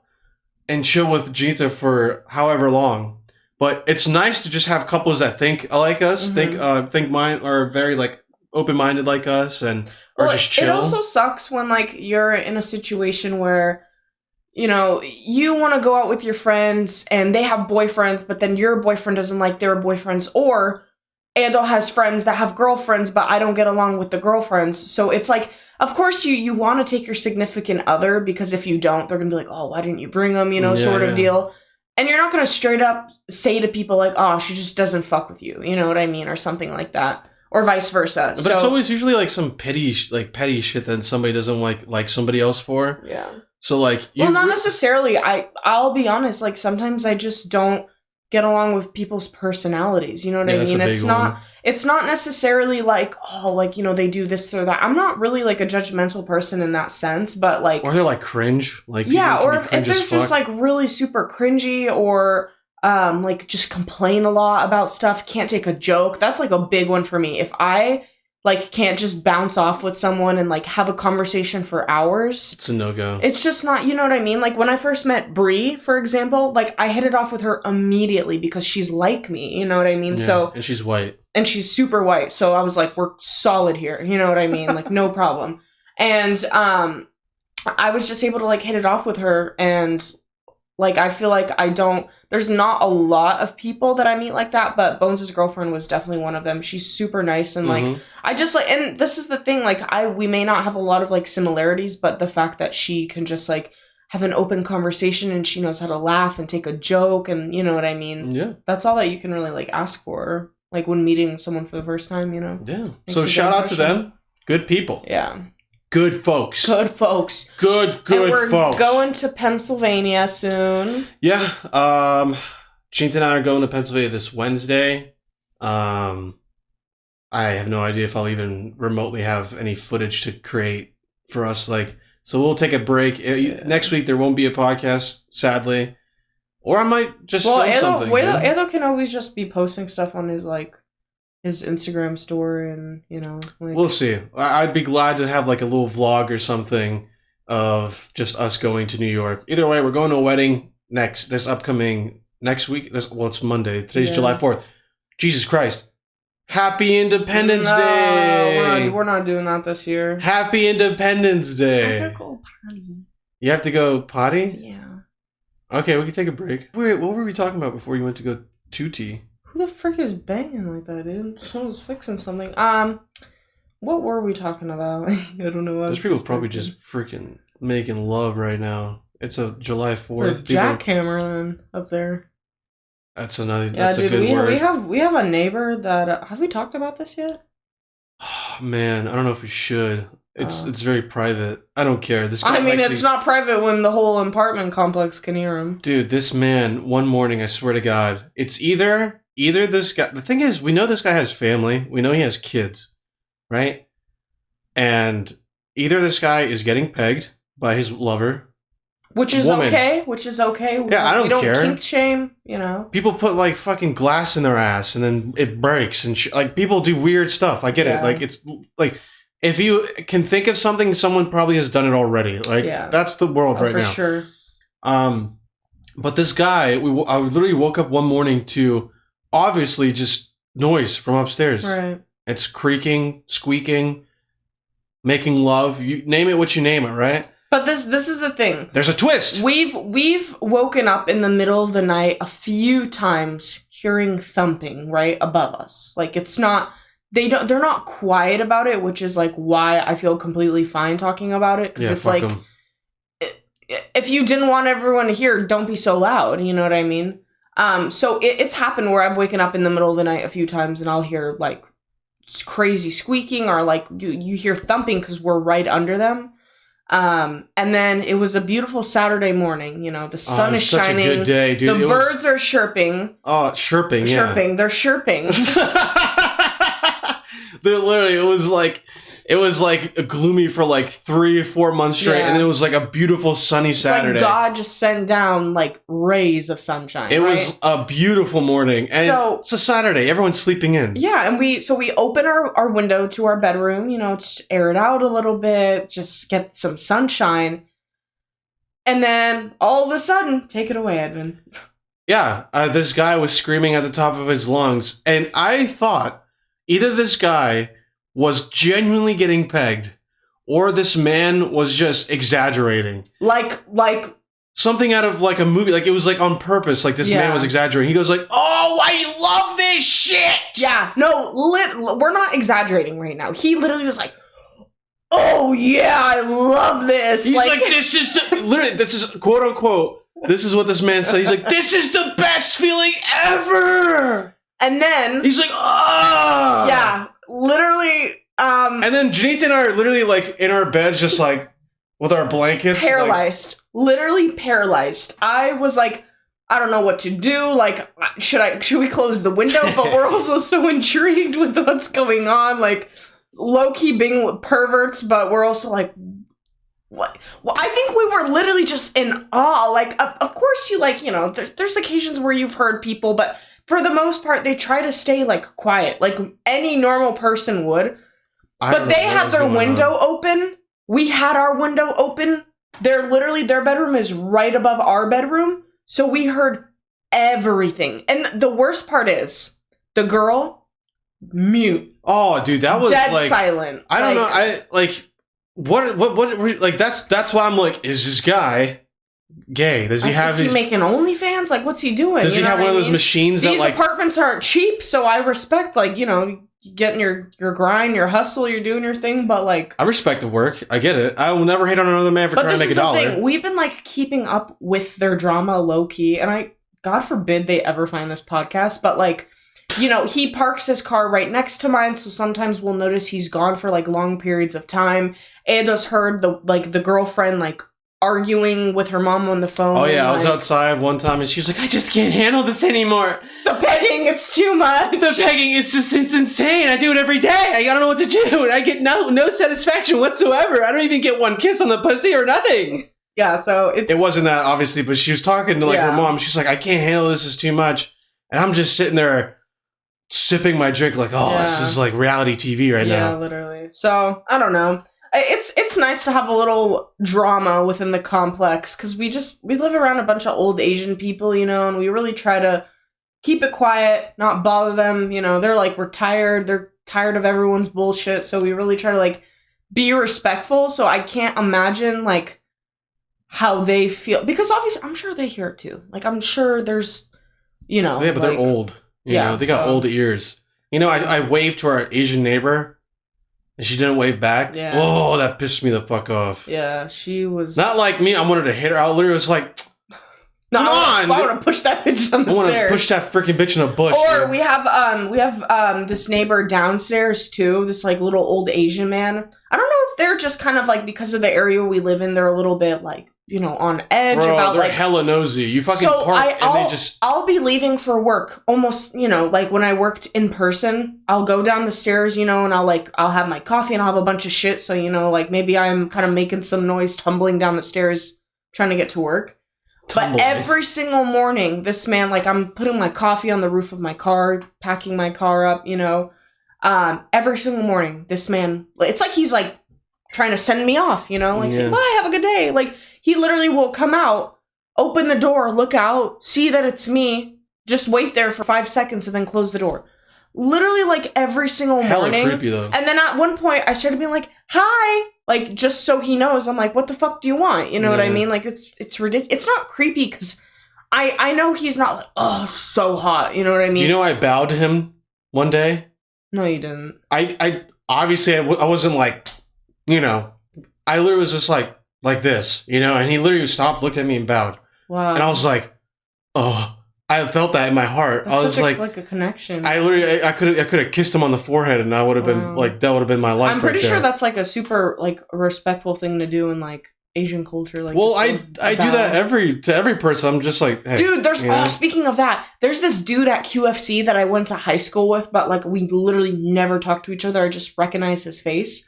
and chill with Dzenita for however long. But it's nice to just have couples that think like us, think mind are very like open-minded like us, and are just chill. It also sucks when like you're in a situation where, you know, you want to go out with your friends and they have boyfriends, but then your boyfriend doesn't like their boyfriends, or Ando has friends that have girlfriends, but I don't get along with the girlfriends. So it's like, of course you want to take your significant other, because if you don't, they're going to be like, oh, why didn't you bring them, you know, sort of deal. And you're not going to straight up say to people like, oh, she just doesn't fuck with you. You know what I mean? Or something like that. Or vice versa. But it's always usually like some petty shit that somebody doesn't like somebody else for. Yeah. So like, well, not necessarily. I'll be honest. Like sometimes I just don't get along with people's personalities. You know what I mean? It's not necessarily like, oh, like, you know, they do this or that. I'm not really like a judgmental person in that sense, but like, or they're like cringe, like yeah, or if they're just like really super cringy, or like just complain a lot about stuff, can't take a joke. That's like a big one for me. If I like can't just bounce off with someone and like have a conversation for hours, it's a no-go. It's just not, you know what I mean? Like when I first met Brie, for example, like I hit it off with her immediately because she's like me, you know what I mean? Yeah, so and she's white. And she's super white. So I was like, we're solid here, you know what I mean? Like no problem. And I was just able to like hit it off with her, and like I feel like there's not a lot of people that I meet like that, but Bones' girlfriend was definitely one of them. She's super nice, and like I just like, and this is the thing, like we may not have a lot of like similarities, but the fact that she can just like have an open conversation and she knows how to laugh and take a joke, and you know what I mean? Yeah. That's all that you can really like ask for, like when meeting someone for the first time, you know? Yeah. So shout out to them. Good people. Yeah. Good folks. Good folks. Good and we're folks. Going to Pennsylvania soon. Yeah. Dzenita and I are going to Pennsylvania this Wednesday. I have no idea if I'll even remotely have any footage to create for us. Like, so we'll take a break. Yeah. Next week there won't be a podcast, sadly. Or I might just film something. Ando can always just be posting stuff on his like his Instagram story, and you know, like, we'll see. I'd be glad to have like a little vlog or something of just us going to New York. Either way, we're going to a wedding next week. It's Monday. Today's July 4th. Jesus Christ. Happy Independence Day. We're not doing that this year. Happy Independence Day. I gotta go potty. You have to go potty? Yeah. Okay, we can take a break. Wait, what were we talking about before you went to go to Who the frick is banging like that, dude? Someone's fixing something. What were we talking about? I don't know. Those people probably just freaking making love right now. It's a July 4th. There's jackhammering up there. That's another. Yeah, that's dude, a good word. We have a neighbor that have we talked about this yet? Oh, man, I don't know if we should. It's very private. I don't care. This guy it's not private when the whole apartment complex can hear him. Dude, this man, one morning, I swear to God, it's either this guy. The thing is, we know this guy has family. We know he has kids, right? And either this guy is getting pegged by his lover, which is okay. Yeah, I don't care. We don't kink shame, you know. People put like fucking glass in their ass and then it breaks and like people do weird stuff. I get it. Like it's like if you can think of something, someone probably has done it already. Like that's the world right now. For sure. But this guy, I literally woke up one morning to obviously just noise from upstairs. Right. It's creaking, squeaking, making love. You name it what you name it, right? But this is the thing. There's a twist. We've woken up in the middle of the night a few times hearing thumping right above us. Like, it's not, they're not quiet about it, which is like why I feel completely fine talking about it. Because it's like, if you didn't want everyone to hear, don't be so loud. You know what I mean? So it's happened where I've waken up in the middle of the night a few times and I'll hear like crazy squeaking or like you hear thumping because we're right under them. And then it was a beautiful Saturday morning. You know, the sun is shining. Such a good day, dude. The birds are chirping. Oh, chirping, yeah. Chirping. They're chirping. Literally, it was like gloomy for like 3 or 4 months straight, and then it was like a beautiful sunny Saturday. Like God just sent down like rays of sunshine. It was a beautiful morning, and it's a Saturday. Everyone's sleeping in. Yeah, and we open our window to our bedroom, you know, to air it out a little bit, just get some sunshine, and then all of a sudden, take it away, Edvin. Yeah, this guy was screaming at the top of his lungs, and I thought either this guy was genuinely getting pegged, or this man was just exaggerating. Like something out of like a movie. Like it was like on purpose. Like this man was exaggerating. He goes like, "Oh, I love this shit." Yeah, no, we're not exaggerating right now. He literally was like, "Oh yeah, I love this." He's like this is quote unquote. This is what this man said. He's like, "This is the best feeling ever." And then he's like, "Ah." Yeah. Literally, and then Dzenita and I are literally like in our beds, just like with our blankets, paralyzed, literally paralyzed. I was like, I don't know what to do. Like, should we close the window? But we're also so intrigued with what's going on. Like, low key being perverts, but we're also like, what? Well, I think we were literally just in awe. Like, of course, you like, you know, there's occasions where you've heard people, but for the most part, they try to stay, like, quiet, like any normal person would. But they had their window open. We had our window open. Their bedroom is right above our bedroom. So we heard everything. And the worst part is, the girl, mute. Oh, dude, that was dead silent. I don't know. I, like, what, like, that's why I'm like, is this guy gay? Does he have? Is he making OnlyFans? Like, what's he doing? Does he have one of those machines that these apartments aren't cheap? So I respect, like, you know, you getting your grind, your hustle, you're doing your thing. But like, I respect the work. I get it. I will never hate on another man for trying to make $1. Thing. We've been like keeping up with their drama low key, and God forbid they ever find this podcast, but like, you know, he parks his car right next to mine, so sometimes we'll notice he's gone for like long periods of time. Ada's heard the girlfriend like arguing with her mom on the phone. Oh yeah, I was outside one time and she was like, I just can't handle this anymore. The pegging, it's too much. The pegging, it's insane. I do it every day. I don't know what to do. And I get no satisfaction whatsoever. I don't even get one kiss on the pussy or nothing. Yeah, so it wasn't that, obviously, but she was talking to like her mom. She's like, I can't handle this, it's too much. And I'm just sitting there sipping my drink like, this is like reality TV right now. Yeah, literally. So, I don't know. It's nice to have a little drama within the complex because we live around a bunch of old Asian people, you know, and we really try to keep it quiet, not bother them. You know, they're like retired, they're tired of everyone's bullshit, so we really try to like be respectful. So I can't imagine like how they feel because obviously I'm sure they hear it too. Like I'm sure there's, you know, yeah, but they're old. You know, they got old ears. You know, I waved to our Asian neighbor. And she didn't wave back? Yeah. Oh, that pissed me the fuck off. Yeah, she was... Not like me, I wanted to hit her. I literally was like, come on! I want to push that bitch down the stairs. I want to push that freaking bitch in a bush. Or we have this neighbor downstairs, too. This, like, little old Asian man. I don't know if they're just kind of, like, because of the area we live in, they're a little bit, like, you know, on edge about they're like hella nosy. You fucking park and they just... I'll be leaving for work almost, you know, like when I worked in person, I'll go down the stairs, you know, and I'll have my coffee and I'll have a bunch of shit. So, you know, like maybe I'm kind of making some noise tumbling down the stairs trying to get to work. But every single morning, this man, like I'm putting my coffee on the roof of my car, packing my car up, you know, every single morning, this man, it's like he's like trying to send me off, you know, like say, bye, have a good day. Like, he literally will come out, open the door, look out, see that it's me, just wait there for 5 seconds and then close the door. Literally, like, every single morning. Hella creepy, though. And then at one point, I started being like, hi! Like, just so he knows. I'm like, what the fuck do you want? You know what I mean? Like, it's ridiculous. It's not creepy because I know he's not like, oh, so hot. You know what I mean? Do you know I bowed to him one day? No, you didn't. I obviously I wasn't like, you know, I literally was just like this, you know, and he literally stopped, looked at me, and bowed. Wow. And I was like, oh, I felt that in my heart. That's I was like a connection. I literally, I could have kissed him on the forehead, and I would have been like, that would have been my life. I'm pretty sure that's like a super like respectful thing to do in like Asian culture. Like, well, I do that to every person. I'm just like, hey, dude. There's speaking of that, there's this dude at QFC that I went to high school with, but like we literally never talked to each other. I just recognize his face,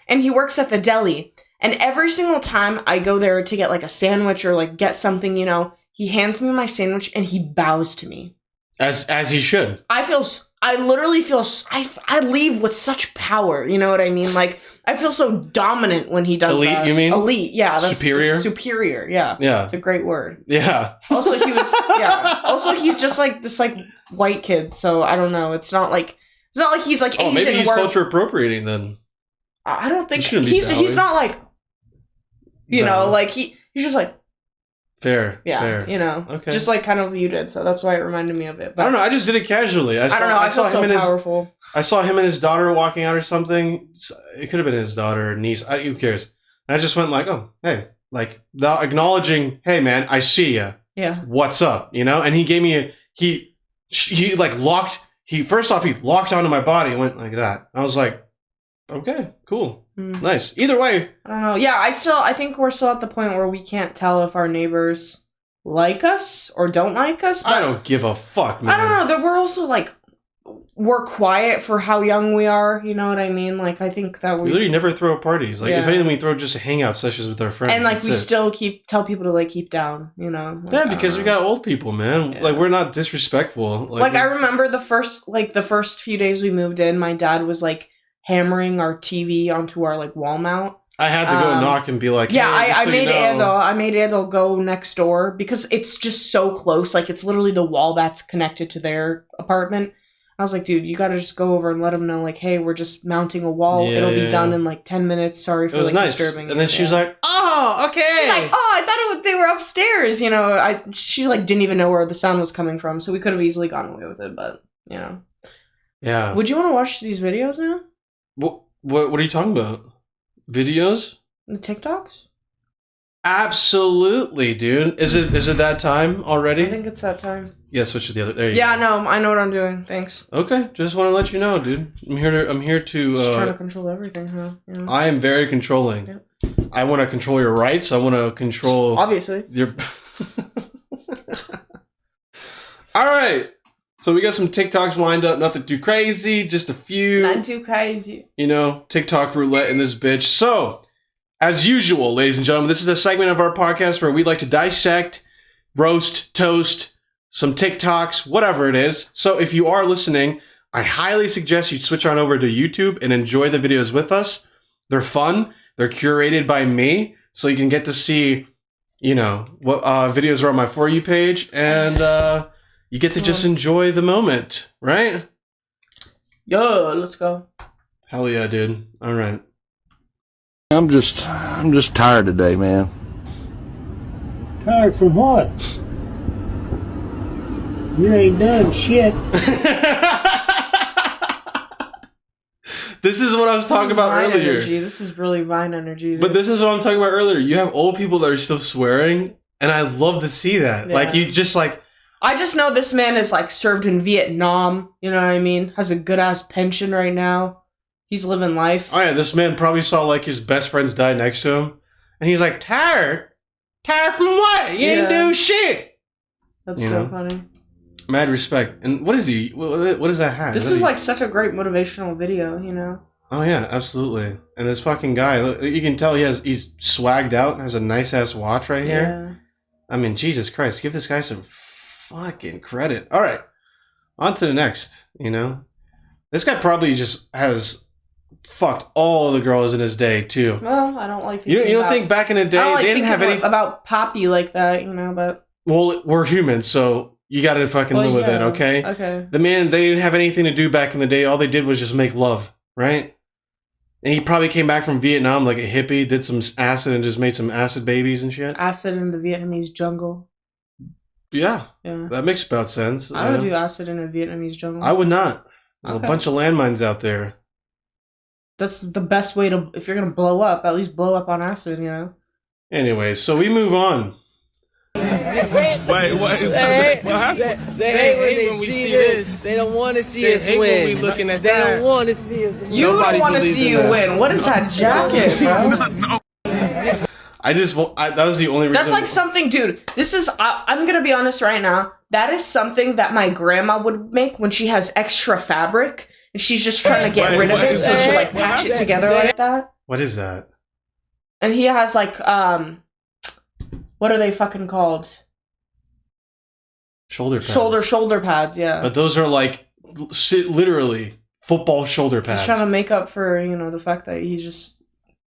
and he works at the deli. And every single time I go there to get like a sandwich or like get something, you know, he hands me my sandwich and he bows to me. As he should. I literally feel, I leave with such power, you know what I mean? Like, I feel so dominant when he does that. Elite, you mean? Elite, yeah. That's superior? Superior, yeah. Yeah. It's a great word. Yeah. Also, Also, he's just like this like white kid, so I don't know. It's not like he's like Asian. Oh, maybe he's culture appropriating then. I don't think he's not like, you know, like he's just like, fair. You know, okay. Just like kind of you did, so that's why it reminded me of it. But I don't know. I just did it casually. I don't know. I feel so powerful. I saw him and his daughter walking out or something. It could have been his daughter or niece. Who cares? And I just went like, oh, hey, like acknowledging, hey, man, I see ya. Yeah. What's up? You know? And he gave me he like locked. First off, he locked onto my body and went like that. I was like, okay, cool. Nice. Either way. I don't know. Yeah, I think we're still at the point where we can't tell if our neighbors like us or don't like us. I don't give a fuck, man. I don't know. That we're also like, we're quiet for how young we are. You know what I mean? Like, I think that we literally never throw parties. Like, if anything, we throw just hangout sessions with our friends. And like, we still tell people to like keep down, you know? Like, yeah, because we got old people, man. Yeah. Like, we're not disrespectful. Like I remember the first few days we moved in, my dad was like, hammering our TV onto our like wall mount. I had to go knock and be like, hey, I made Adel go next door because it's just so close. Like it's literally the wall that's connected to their apartment. I was like, dude, you gotta just go over and let them know, like, hey, we're just mounting a wall. It'll be done in like 10 minutes. Sorry for like disturbing. And then she was like, oh, okay. She's like, oh, I thought they were upstairs. You know, she like didn't even know where the sound was coming from, so we could have easily gone away with it. But you know, yeah. Would you want to watch these videos now? What are you talking about? Videos? The TikToks? Absolutely, dude. Is it that time already? I think it's that time. Yeah, switch to the other. There you go. Yeah, no, I know what I'm doing. Thanks. Okay, just want to let you know, dude. I'm here to. Just trying to control everything, huh? You know? I am very controlling. Yep. I want to control your rights. I want to control. Obviously. Your. All right. So we got some TikToks lined up. Nothing too crazy. Just a few. Not too crazy. You know, TikTok roulette in this bitch. So, as usual, ladies and gentlemen, this is a segment of our podcast where we like to dissect, roast, toast, some TikToks, whatever it is. So if you are listening, I highly suggest you switch on over to YouTube and enjoy the videos with us. They're fun. They're curated by me. So you can get to see, you know, what videos are on my For You page. And, you get to just enjoy the moment, right? Yo, let's go. Hell yeah, dude. All right. I'm just tired today, man. Tired from what? You ain't done shit. This is what I was talking about earlier. Energy. This is really Vine energy. Dude. But this is what I'm talking about earlier. You have old people that are still swearing, and I love to see that. Yeah. Like, you just like... I just know this man is like served in Vietnam, you know what I mean? Has a good ass pension right now. He's living life. Oh yeah, this man probably saw like his best friends die next to him. And he's like, tired? Tired from what? You didn't do shit. That's so funny. Mad respect. And what is he? What does that have? This is like such a great motivational video, you know? Oh yeah, absolutely. And this fucking guy, you can tell he's swagged out and has a nice ass watch right here. Yeah. I mean, Jesus Christ, give this guy some fucking credit. All right, on to the next. You know, this guy probably just has fucked all the girls in his day too. Well, I don't like. You don't think back in the day they didn't have anything about Poppy like that, you know? But well, we're humans, so you got to fucking live with it, okay? Okay. The man, they didn't have anything to do back in the day. All they did was just make love, right? And he probably came back from Vietnam like a hippie, did some acid and just made some acid babies and shit. Acid in the Vietnamese jungle. Yeah. Yeah. That makes about sense. I would do acid in a Vietnamese jungle. I would not. There's a bunch of landmines out there. That's the best way to, if you're going to blow up, at least blow up on acid, you know? Anyway, so we move on. Wait, what happened? They hate when we see this. They don't want to see us win. When we looking at that. They don't want to see us win. You don't want to see you win. What is that jacket, bro? That was the only reason. That's like something, dude. This is, I'm going to be honest right now. That is something that my grandma would make when she has extra fabric and she's just trying to get rid of it. So she'll like patch it together like that. What is that? And he has like, what are they fucking called? Shoulder pads. Shoulder pads, yeah. But those are like, literally, football shoulder pads. He's trying to make up for, you know, the fact that he's just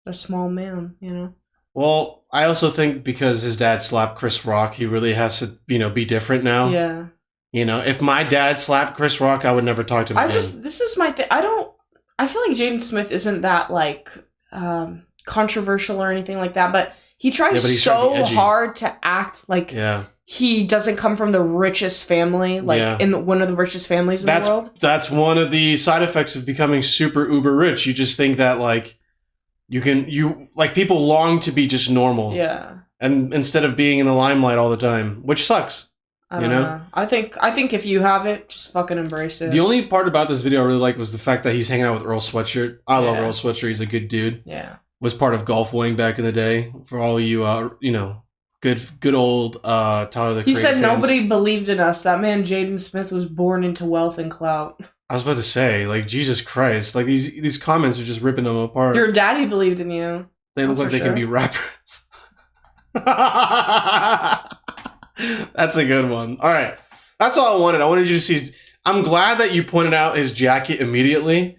a small man, you know? Well, I also think because his dad slapped Chris Rock, he really has to, you know, be different now. Yeah. You know, if my dad slapped Chris Rock, I would never talk to him again. This is my thing. I feel like Jaden Smith isn't that, like, controversial or anything like that, but he tries so hard to act like he doesn't come from the richest family, like in one of the richest families in the world. That's one of the side effects of becoming super uber rich. You just think that, like, people long to be just normal. Yeah. And instead of being in the limelight all the time, which sucks. I don't know. I think if you have it, just fucking embrace it. The only part about this video I really like was the fact that he's hanging out with Earl Sweatshirt. I love Earl Sweatshirt. He's a good dude. Yeah. Was part of Golf Wing back in the day. For all you, you know, good old Tyler the Creator He said fans. Nobody believed in us. That man, Jaden Smith, was born into wealth and clout. I was about to say, like, Jesus Christ. Like, these comments are just ripping them apart. Your daddy believed in you. They look like they can be rappers. That's a good one. All right. That's all I wanted. I wanted you to see. I'm glad that you pointed out his jacket immediately.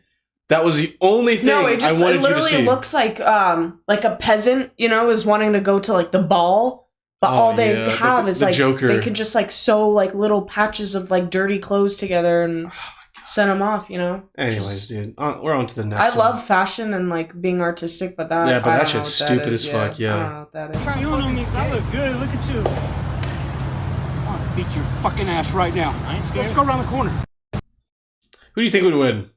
That was the only thing I wanted you to see. No, it literally looks like a peasant, you know, is wanting to go to, like, the ball, but all they have is, like, Joker. They can just, like, sew, like, little patches of, like, dirty clothes together and send them off, you know? Anyways, dude, we're on to the next one. I love fashion and, like, being artistic, but that... Yeah, but that shit's stupid as fuck, I don't know what that is. You don't know me, I look good, look at you. I want to beat your fucking ass right now. I ain't scared. Let's go around the corner. Who do you think would win?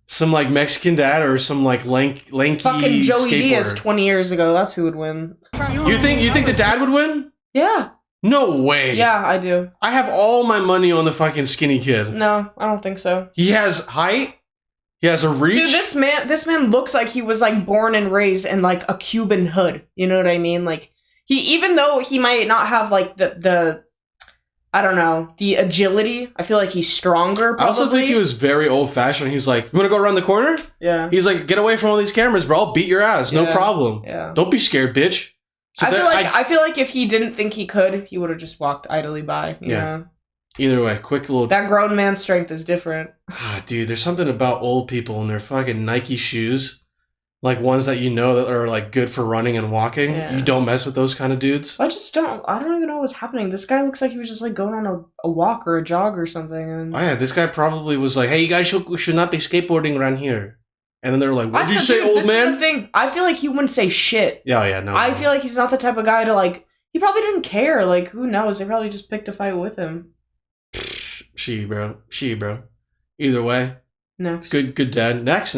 Some, like, Mexican dad or some, like, lanky fucking Joey Diaz 20 years ago. That's who would win. You think the dad would win? Yeah. No way. Yeah, I do. I have all my money on the fucking skinny kid. No, I don't think so. He has height. He has a reach. Dude, this man looks like he was, like, born and raised in, like, a Cuban hood. You know what I mean? Like, even though he might not have, like, the I don't know, the agility. I feel like he's stronger, probably. I also think he was very old-fashioned. He was like, you want to go around the corner? Yeah. He's like, get away from all these cameras, bro. I'll beat your ass. No problem. Yeah. Don't be scared, bitch. So I feel like if he didn't think he could, he would have just walked idly by. You know? Either way, quick little... That grown man strength is different. Dude, there's something about old people and their fucking Nike shoes. Like, ones that you know that are, like, good for running and walking. Yeah. You don't mess with those kind of dudes. I don't even know what's happening. This guy looks like he was just, like, going on a walk or a jog or something. And... Oh, yeah, this guy probably was like, hey, you guys should not be skateboarding around here. And then they were like, what'd you say, old man? This is the thing. I feel like he wouldn't say shit. Yeah, no. I feel like he's not the type of guy to, like... He probably didn't care. Like, who knows? They probably just picked a fight with him. She, bro. Either way. Next. Good dad. Next.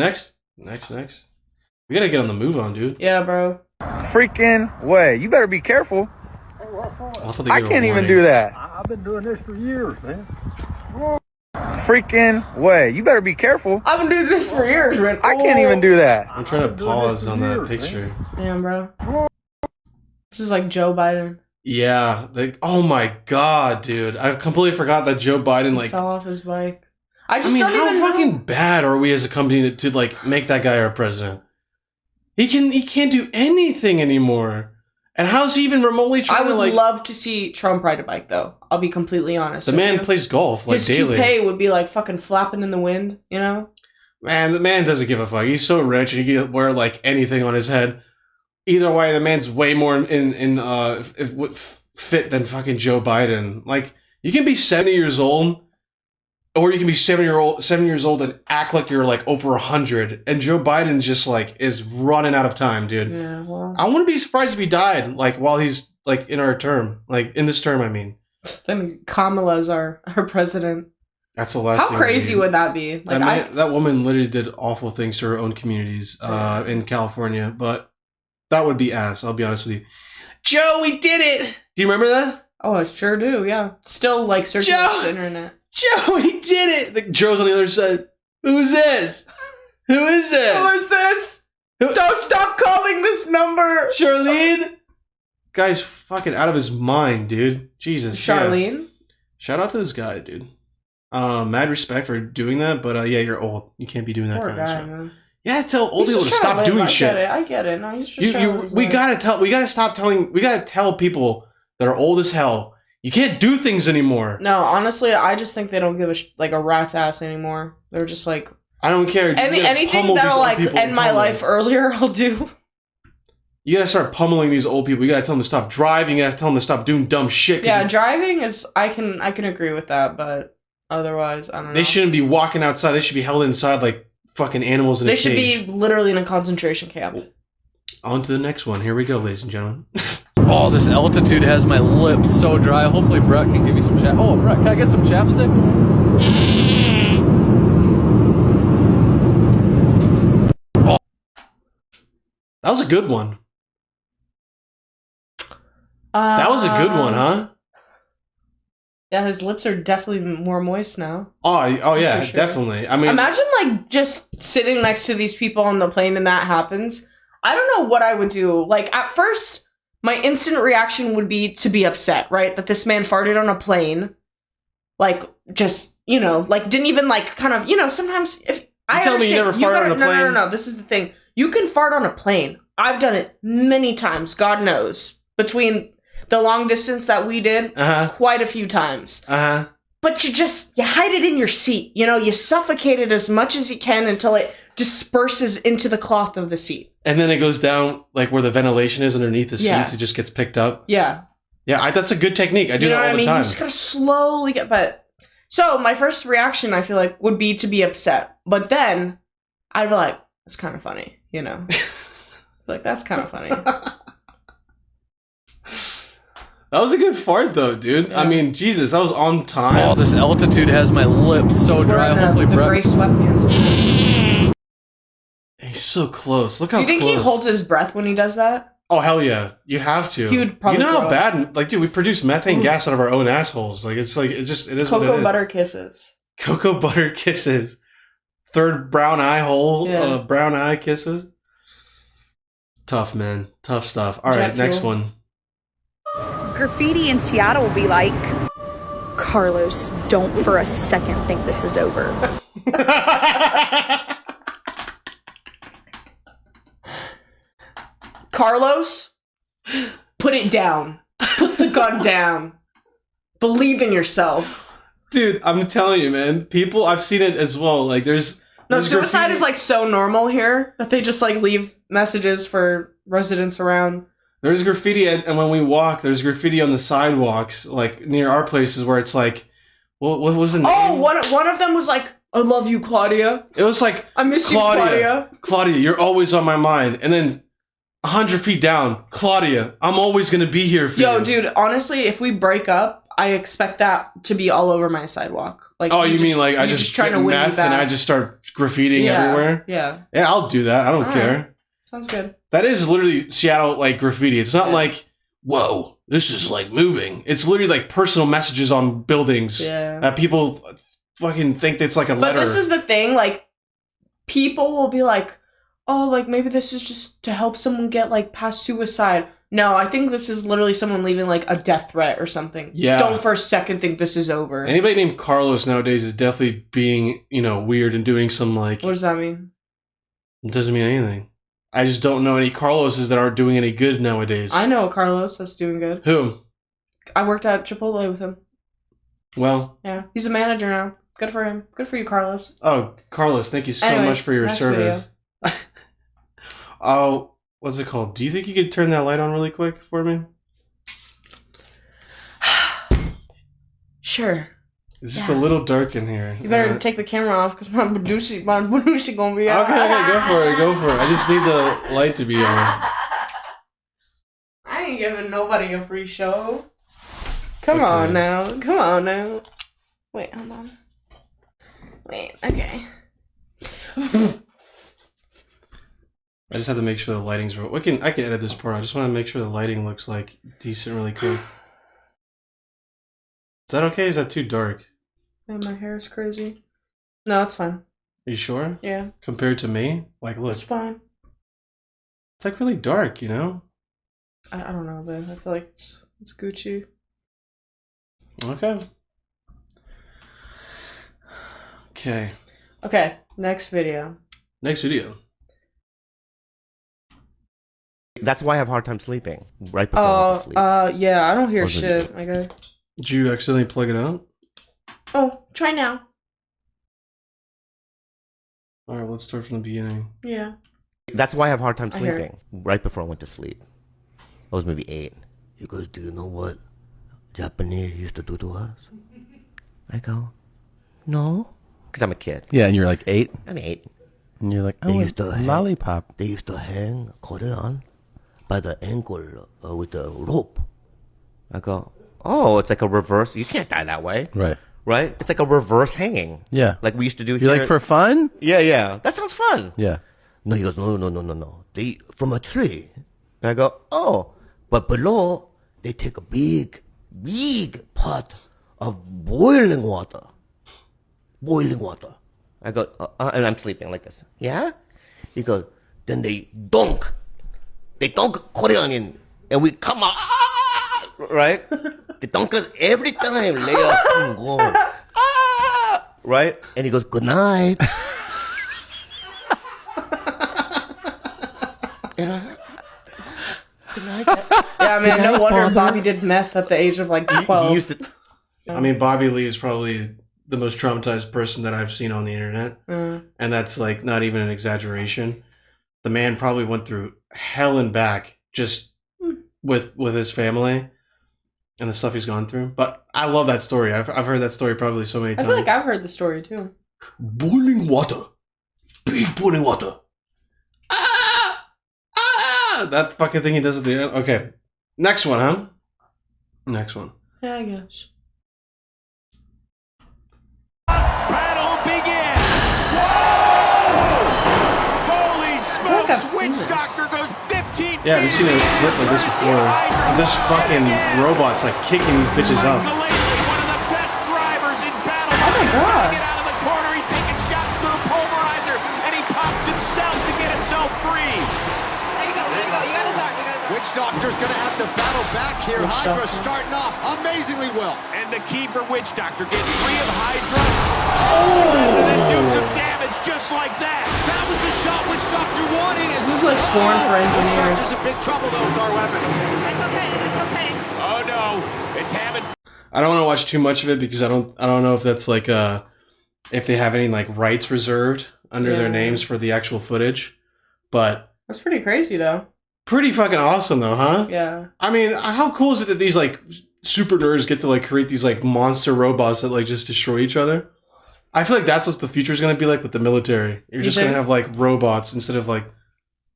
We gotta get on the move on, dude. Yeah, bro. Freaking way. You better be careful. I can't even do that. I've been doing this for years, man. Freaking way. You better be careful. I've been doing this for years, man. I can't even do that. I'm trying to pause on that picture. Damn, bro. This is like Joe Biden. Yeah. Oh my god, dude. I completely forgot that Joe Biden, like... fell off his bike. How fucking bad are we as a company to like, make that guy our president? He can't do anything anymore. And how's he even remotely trying to, like... I would love to see Trump ride a bike, though. I'll be completely honest. The man plays golf, like, daily. His toupee would be, like, fucking flapping in the wind, you know? Man, the man doesn't give a fuck. He's so rich, and he can wear, like, anything on his head. Either way, the man's way more fit than fucking Joe Biden. Like, you can be 70 years old... Or you can be 7 years old and act like you're like over 100. And Joe Biden just like is running out of time, dude. Yeah, well. I wouldn't be surprised if he died like while he's like in our term. Like in this term, I mean. Then Kamala's our president. That's the last How thing. How crazy would that be? Like that woman literally did awful things to her own communities in California, but that would be ass. I'll be honest with you. Joe, we did it! Do you remember that? Oh, I sure do, yeah. Still, like, searching the internet. Joe, we did it! Joe's on the other side. Who's this? Who is this? Who is this? Don't stop calling this number! Charlene? Guy's fucking out of his mind, dude. Jesus. Charlene? Yeah. Shout out to this guy, dude. Mad respect for doing that, but yeah, you're old. You can't be doing that Poor kind guy, of stuff. Man. Yeah, tell old people to stop doing shit. I get it. No, he's just we gotta tell people that are old as hell, you can't do things anymore. No, honestly, I just think they don't give a rat's ass anymore. They're just like, I don't care. Anything that'll like end my life earlier, I'll do. You gotta start pummeling these old people. You gotta tell them to stop driving. You gotta tell them to stop doing dumb shit. Yeah, driving is I can agree with that, but otherwise, I don't know. They shouldn't be walking outside. They should be held inside like fucking animals in a cage. They should be literally in a concentration camp. On to the next one. Here we go, ladies and gentlemen. Oh, this altitude has my lips so dry. Hopefully Brett can give me some chap. Oh, Brett, can I get some chapstick? Oh. That was a good one. That was a good one, huh? Yeah, his lips are definitely more moist now. Oh yeah, sure. Definitely. I mean, imagine like just sitting next to these people on the plane and that happens. I don't know what I would do. Like at first, my instant reaction would be to be upset, right? That this man farted on a plane. Like just, like didn't even like kind of, sometimes if I tell me you never farted on a plane. No, this is the thing. You can fart on a plane. I've done it many times, God knows. Between the long distance that we did, quite a few times. But you hide it in your seat. You suffocate it as much as you can until it disperses into the cloth of the seat. And then it goes down, like where the ventilation is underneath the seats. It just gets picked up. Yeah. Yeah, that's a good technique. I do that all the time. You just gotta slowly So my first reaction, I feel like, would be to be upset. But then, I'd be like, that's kind of funny, Like, that's kind of funny. That was a good fart, though, dude. Yeah. I mean, Jesus, that was on time. Oh, this altitude has my lips so dry. Hopefully, the gray sweatpants. He's so close. Look how close. Do you think he holds his breath when he does that? Oh, hell yeah. You have to. He would probably how bad... Like, dude, we produce methane gas out of our own assholes. Like, it is what it is. Cocoa butter kisses. Cocoa butter kisses. Third brown eye hole. Brown eye kisses. Tough, man. Tough stuff. All right, next one. Graffiti in Seattle will be like, Carlos, don't for a second think this is over. Carlos, put it down. Put the gun down. Believe in yourself. Dude, I'm telling you, man. People, I've seen it as well. Like, there's suicide graffiti. is like so normal here that they just like leave messages for residents around. There's graffiti, and when we walk, there's graffiti on the sidewalks, like near our places, where it's like, what was the name? Oh, one of them was like, I love you, Claudia. It was like, I miss you, Claudia. Claudia, you're always on my mind. And then 100 feet down, Claudia, I'm always going to be here for you. Yo, dude, honestly, if we break up, I expect that to be all over my sidewalk. Like, oh, you mean like I just trying to win meth and I just start graffitiing everywhere? Yeah. Yeah, I'll do that. I don't care. Right. Sounds good. That is literally Seattle, like, graffiti. It's not like, whoa, this is, like, moving. It's literally, like, personal messages on buildings that people fucking think it's, like, a letter. But this is the thing, like, people will be like, oh, like, maybe this is just to help someone get, like, past suicide. No, I think this is literally someone leaving, like, a death threat or something. Yeah. Don't for a second think this is over. Anybody named Carlos nowadays is definitely being, weird and doing some, like... What does that mean? It doesn't mean anything. I just don't know any Carloses that aren't doing any good nowadays. I know a Carlos that's doing good. Who? I worked at Chipotle with him. Well. Yeah, he's a manager now. Good for him. Good for you, Carlos. Oh, Carlos, thank you so much for your service. Oh, what's it called? Do you think you could turn that light on really quick for me? Sure. It's just a little dark in here. You better take the camera off because my Badushi gonna be out. Okay, go for it. I just need the light to be on. I ain't giving nobody a free show. Come on now. Come on now. Wait, hold on. Wait, okay. I just have to make sure the lighting's real. I can edit this part. I just want to make sure the lighting looks like decent really quick. Is that okay? Is that too dark? Yeah, my hair is crazy. No, it's fine. Are you sure? Yeah. Compared to me? Like, look. It's fine. It's like really dark, you know? I don't know, babe. I feel like it's Gucci. Okay. Okay. Okay, next video. Next video. That's why I have a hard time sleeping. Right before I go to sleep. Yeah, I don't hear shit. Okay. Did you accidentally plug it out? Oh, try now. Alright, let's start from the beginning. Yeah. That's why I have a hard time sleeping. Right before I went to sleep. I was maybe 8. He goes, do you know what Japanese used to do to us? I go, no. Because I'm a kid. Yeah, and you're like 8? I'm 8. And you're like, oh, They used to lollipop. They used to hang Korean by the ankle with the rope. I go, oh, it's like a reverse. You can't die that way. Right. Right? It's like a reverse hanging. Yeah. Like we used to do You're here. like, for fun? Yeah, yeah. That sounds fun. Yeah. No, he goes, no. They, from a tree. And I go, oh, but below, they take a big pot of boiling water. Boiling water. I go, and I'm sleeping like this. Yeah? He goes, then they dunk. They dunk Korean in, and we come out. Right? They dunk us every time. Lay us and go. Right? And he goes, good night. Yeah, man, no wonder Bobby did meth at the age of like 12. He used to. I mean, Bobby Lee is probably the most traumatized person that I've seen on the internet. And that's like not even an exaggeration. The man probably went through hell and back just with his family and the stuff he's gone through. But I love that story. I've heard that story probably so many times. I feel like I've heard the story too. Boiling water. Big boiling water. That fucking thing he does at the end. Okay. Next one, huh? Next one. Yeah, I guess. Battle begins! Whoa! Holy smokes! Witch Doctor goes 15 Yeah, we've seen a clip like this before. This fucking robot's like kicking these bitches up. One of the best drivers in battle. Oh my god. Get out of the corner. He's taking shots through a pulverizer, and he pops himself to get himself free. You gotta start. Witch Doctor's gonna have to battle back here. Hydra starting off amazingly well. And the key for Witch Doctor, get free of Hydra. Oh! And then do some damage just like that. That was the shot Witch Doctor wanted. This is like porn for engineers. Witch Doctor's in big trouble though with our weapon. That's okay. That's okay. Oh no, it's having. I don't want to watch too much of it because I don't know if that's like if they have any like rights reserved under their names for the actual footage. But that's pretty crazy though. Pretty fucking awesome though, huh? Yeah. I mean, how cool is it that these like super nerds get to like create these like monster robots that like just destroy each other? I feel like that's what the future is going to be like with the military. You're just going to have like robots instead of like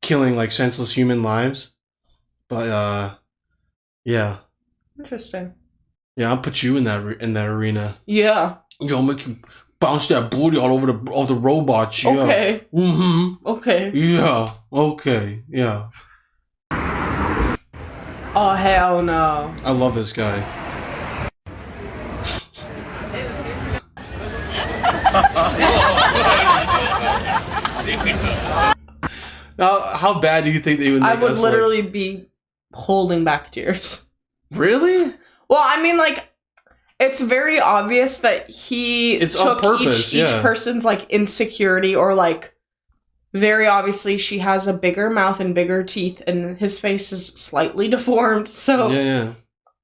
killing like senseless human lives. But yeah. Interesting. Yeah, I'll put you in that arena. Yeah. I'll make you bounce that booty all over the robots. Yeah. Okay. Mm-hmm. Okay. Yeah. Okay. Yeah. Oh hell no. I love this guy. Now, how bad do you think they would make us? I would literally be holding back tears. Really? Well, I mean, like, it's very obvious that he took each person's like insecurity, or like, very obviously she has a bigger mouth and bigger teeth, and his face is slightly deformed. So yeah.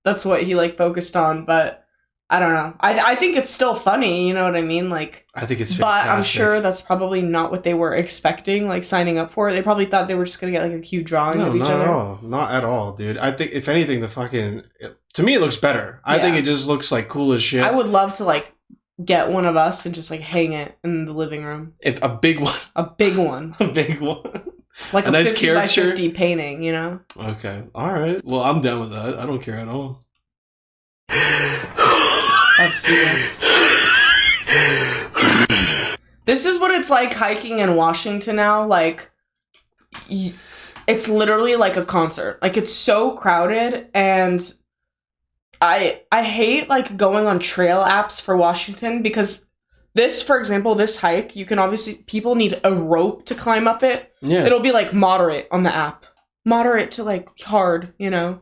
That's what he like focused on. But I don't know. I think it's still funny. You know what I mean? Like, I think it's fantastic. But I'm sure that's probably not what they were expecting. Like signing up for. They probably thought they were just gonna get like a cute drawing of each other. No, not at all, dude. I think if anything, to me it looks better. I think it just looks like cool as shit. I would love to like get one of us and just like hang it in the living room. A big one. A big one. A big one. Like a nice 50 character by 50 painting, you know? Okay. All right. Well, I'm down with that. I don't care at all. I've seen this. This is what it's like hiking in Washington now. Like, it's literally like a concert. Like, it's so crowded, and I hate like going on trail apps for Washington because this, for example, this hike, you can obviously, people need a rope to climb up it. Yeah. It'll be like moderate on the app. Moderate to like hard, you know?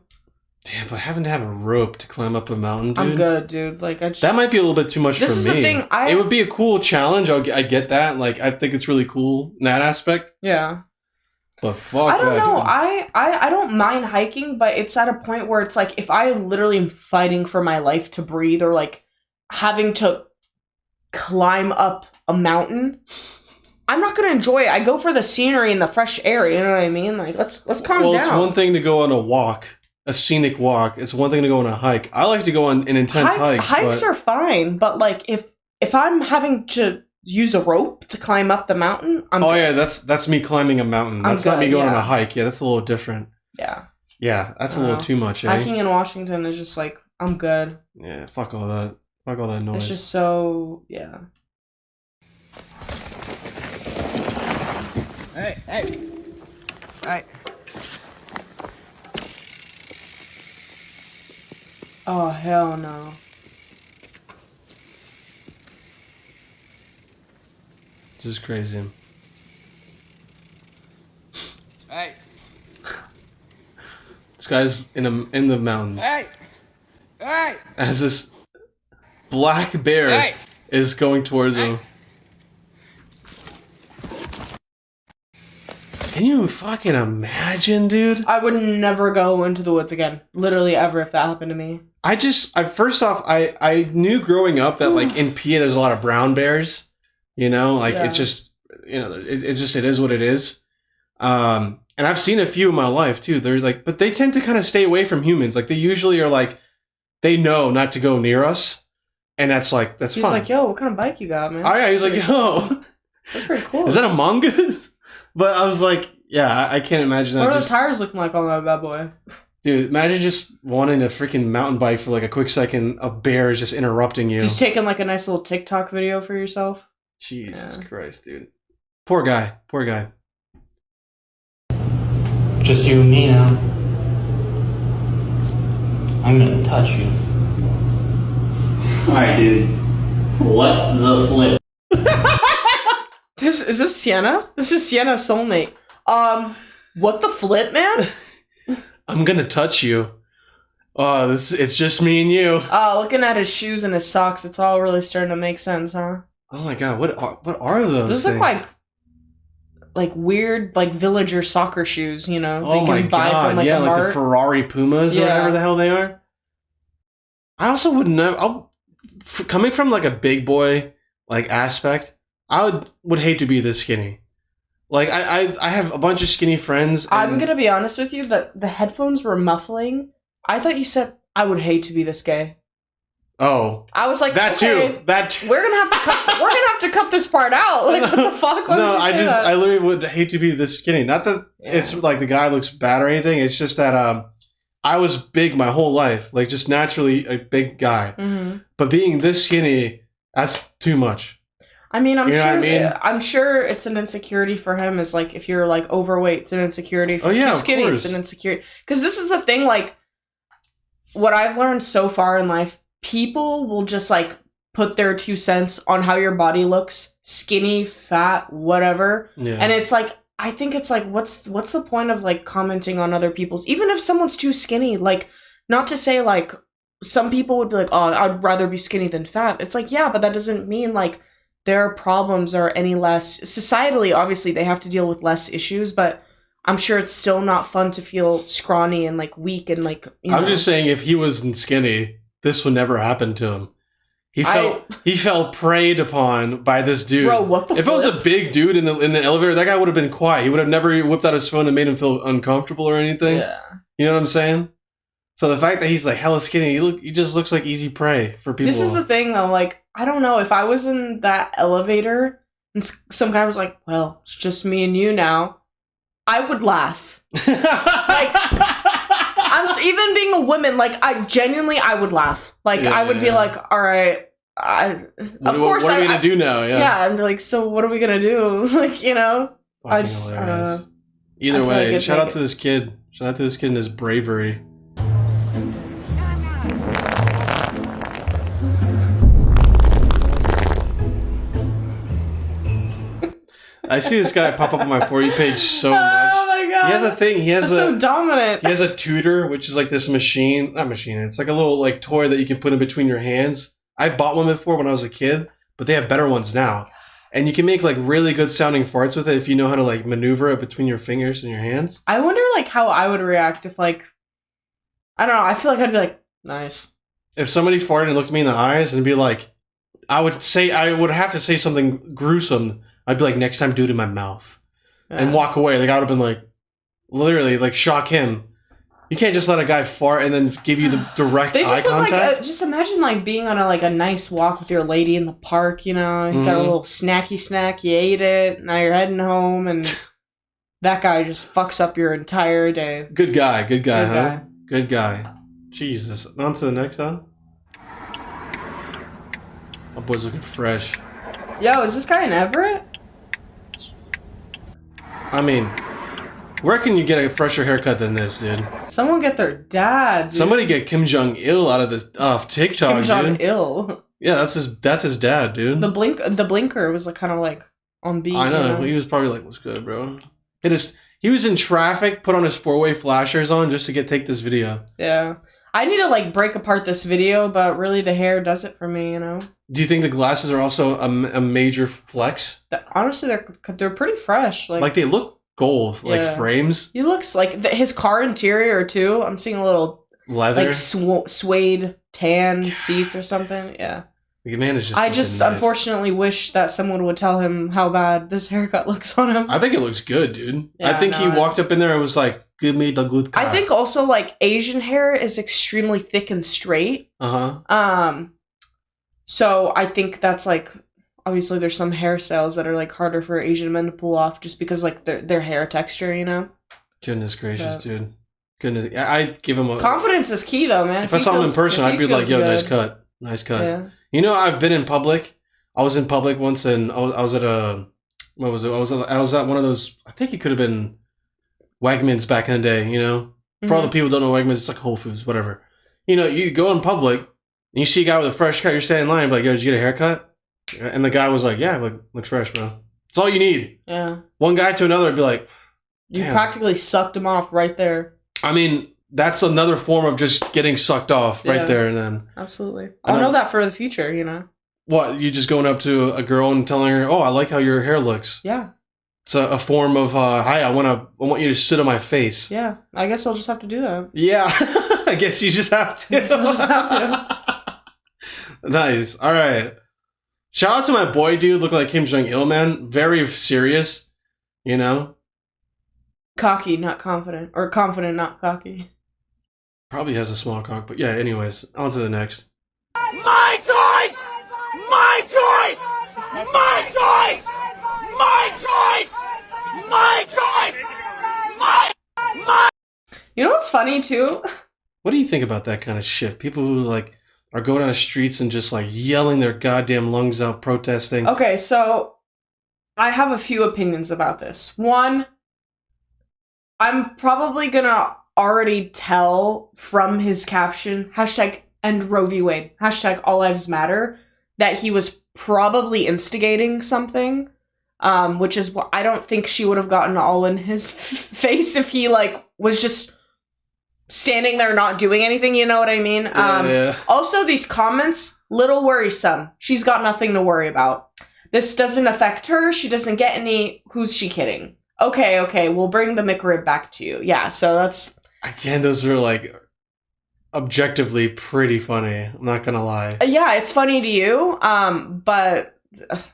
Damn, but having to have a rope to climb up a mountain, dude. I'm good, dude. Like, that might be a little bit too much for me. This is the thing. It would be a cool challenge. I get that. Like, I think it's really cool in that aspect. Yeah. But fuck. I don't know. Dude. I don't mind hiking, but it's at a point where it's like, if I literally am fighting for my life to breathe, or like having to climb up a mountain, I'm not gonna enjoy it. I go for the scenery and the fresh air. You know what I mean? Like, let's calm down. Well, it's one thing to go on a walk, a scenic walk. It's one thing to go on a hike. I like to go on an intense hike. Hikes are fine, but like if I'm having to use a rope to climb up the mountain, yeah, that's me climbing a mountain. That's not me going on a hike. Yeah, that's a little different. Yeah. Yeah, that's a little too much. Hiking in Washington is just like, I'm good. Yeah, fuck all that. Fuck all that noise. It's just so, yeah. Hey. Oh, hell no. This is crazy. Hey. This guy's in the mountains. Hey. As this black bear is going towards him. Can you fucking imagine, dude? I would never go into the woods again. Literally ever, if that happened to me. First off, I knew growing up that like in PA there's a lot of brown bears. You know, like it's just, you know, it is what it is. And I've seen a few in my life too. They're like, but they tend to kind of stay away from humans. Like they usually are like, they know not to go near us. And that's fine. He's like, yo, what kind of bike you got, man? Oh yeah, he's like, yo. That's pretty cool. Is that a mongoose? But I was like, yeah, I can't imagine that. What are the tires looking like on that bad boy? Dude, imagine just wanting a freaking mountain bike for like a quick second. A bear is just interrupting you. Just taking like a nice little TikTok video for yourself. Jesus Christ, dude. Poor guy. Just you and me now. I'm gonna touch you. Alright, dude. What the flip? Is this Sienna? This is Sienna's soulmate. What the flip, man? I'm gonna touch you. Oh, it's just me and you. Oh, looking at his shoes and his socks, it's all really starting to make sense, huh? Oh my god, what are those? Those look like weird, like villager soccer shoes, you know? Oh my god, from, yeah, a like mart. the Ferrari Pumas or whatever the hell they are. I also wouldn't know. Coming from like a big boy like aspect, I would hate to be this skinny. Like I have a bunch of skinny friends. I'm gonna be honest with you that the headphones were muffling. I thought you said I would hate to be this gay. Oh, I was like, that okay, too. That too. We're gonna have to cut this part out. Like, what the fuck? Why would you say that? I literally would hate to be this skinny. Not that it's like the guy looks bad or anything. It's just that I was big my whole life, like just naturally a big guy. Mm-hmm. But being this skinny, that's too much. I mean, I'm sure it's an insecurity for him. Is like if you're like overweight, it's an insecurity. If you're too skinny, it's an insecurity. Because this is the thing, like what I've learned so far in life, people will just like put their 2 cents on how your body looks, skinny, fat, whatever. Yeah. And it's like, I think it's like, what's the point of like commenting on other people's, even if someone's too skinny, like not to say like some people would be like, oh, I'd rather be skinny than fat. It's like, yeah, but that doesn't mean like their problems are any less. Societally, obviously, they have to deal with less issues, but I'm sure it's still not fun to feel scrawny and like weak and like. I'm just saying, if he wasn't skinny, this would never happen to him. He felt preyed upon by this dude. Bro, what the? If it was a big dude in the elevator, that guy would have been quiet. He would have never whipped out his phone and made him feel uncomfortable or anything. Yeah. You know what I'm saying? So the fact that he's like hella skinny, he just looks like easy prey for people. This is the thing though, like, I don't know, if I was in that elevator and some guy was like, well, it's just me and you now, I would laugh. Like, even being a woman, like I genuinely, I would laugh. Like I would be like, all right, of course, what are we gonna do now? Yeah, I'd be like, so what are we gonna do? Like, you know, I don't know. Either way, shout out to this kid. Shout out to this kid and his bravery. I see this guy pop up on my For You page so much. Oh my god! He has a thing. That's so dominant. He has a tutor, which is like this machine. Not machine. It's like a little like toy that you can put in between your hands. I bought one before when I was a kid, but they have better ones now. And you can make like really good sounding farts with it if you know how to like maneuver it between your fingers and your hands. I wonder like how I would react if like, I don't know. I feel like I'd be like, nice. If somebody farted and looked me in the eyes and be like, I would have to say something gruesome. I'd be like, next time do it in my mouth. Yeah. And walk away. Like I would have been like, literally like shock him. You can't just let a guy fart and then give you the direct eye contact. Like just imagine like being on a nice walk with your lady in the park, you know, you got a little snacky snack, you ate it, now you're heading home, and that guy just fucks up your entire day. Good guy, huh? Good guy. Jesus. On to the next one. My boy's looking fresh. Yo, is this guy in Everett? I mean, where can you get a fresher haircut than this, dude? Someone get their dad, dude. Somebody get Kim Jong-il out of this TikTok, Kim Jong-il. Yeah, that's his dad, dude. The blinker was like kind of like on beat. I know. He was probably like, "What's good, bro?" He was in traffic, put on his 4-way flashers on just to take this video. Yeah. I need to like break apart this video, but really the hair does it for me, you know? Do you think the glasses are also a major flex? Honestly, they're pretty fresh. Like they look gold, like frames. He looks like his car interior too. I'm seeing a little leather, like suede tan seats or something. Yeah. The man is just. I just nice. Unfortunately wish that someone would tell him how bad this haircut looks on him. I think it looks good, dude. Yeah, I think he walked up in there and was like, "Give me the good cut." I think also like Asian hair is extremely thick and straight. So I think that's like, obviously there's some hairstyles that are like harder for Asian men to pull off just because like their hair texture, you know. Goodness gracious, dude. Goodness, I give him a confidence is key though, man. If I saw him in person, I'd be like, "Yo, nice cut, nice cut." Yeah. You know, I've been in public. I was in public once, and I was at a what was it? I was at one of those. I think it could have been Wegmans back in the day. You know, for all the people who don't know Wegmans, it's like Whole Foods, whatever. You know, you go in public and you see a guy with a fresh cut. You're standing in line, like, "Yo, did you get a haircut?" And the guy was like, "Yeah, looks fresh, bro." It's all you need. Yeah. One guy to another would be like, "You practically sucked him off right there." I mean, that's another form of just getting sucked off right there and then. Absolutely. I'll know that for the future, you know. What, you just going up to a girl and telling her, "Oh, I like how your hair looks." Yeah. It's a form of, "Hi, I want you to sit on my face." Yeah, I guess I'll just have to do that. Yeah, I guess you just have to. Just have to. Nice. All right. Shout out to my boy, dude, looking like Kim Jong-il, man. Very serious, you know. Cocky, not confident. Or confident, not cocky. Probably has a small cock, but yeah, anyways, on to the next. My choice! My choice! My choice! My choice! My choice! My You know what's funny too? What do you think about that kind of shit? People who like are going down the streets and just like yelling their goddamn lungs out, protesting. Okay, so I have a few opinions about this. One, I'm probably gonna already tell from his caption, #end Roe v. Wade, #all lives matter, that he was probably instigating something, which is what I don't think she would have gotten all in his face if he like was just standing there not doing anything, you know what I mean? Yeah. Also, these comments, little worrisome. She's got nothing to worry about. This doesn't affect her. She doesn't get any. Who's she kidding? Okay, we'll bring the McRib back to you. Yeah, so that's... Again, those are like objectively pretty funny. I'm not gonna lie. Yeah, it's funny to you, but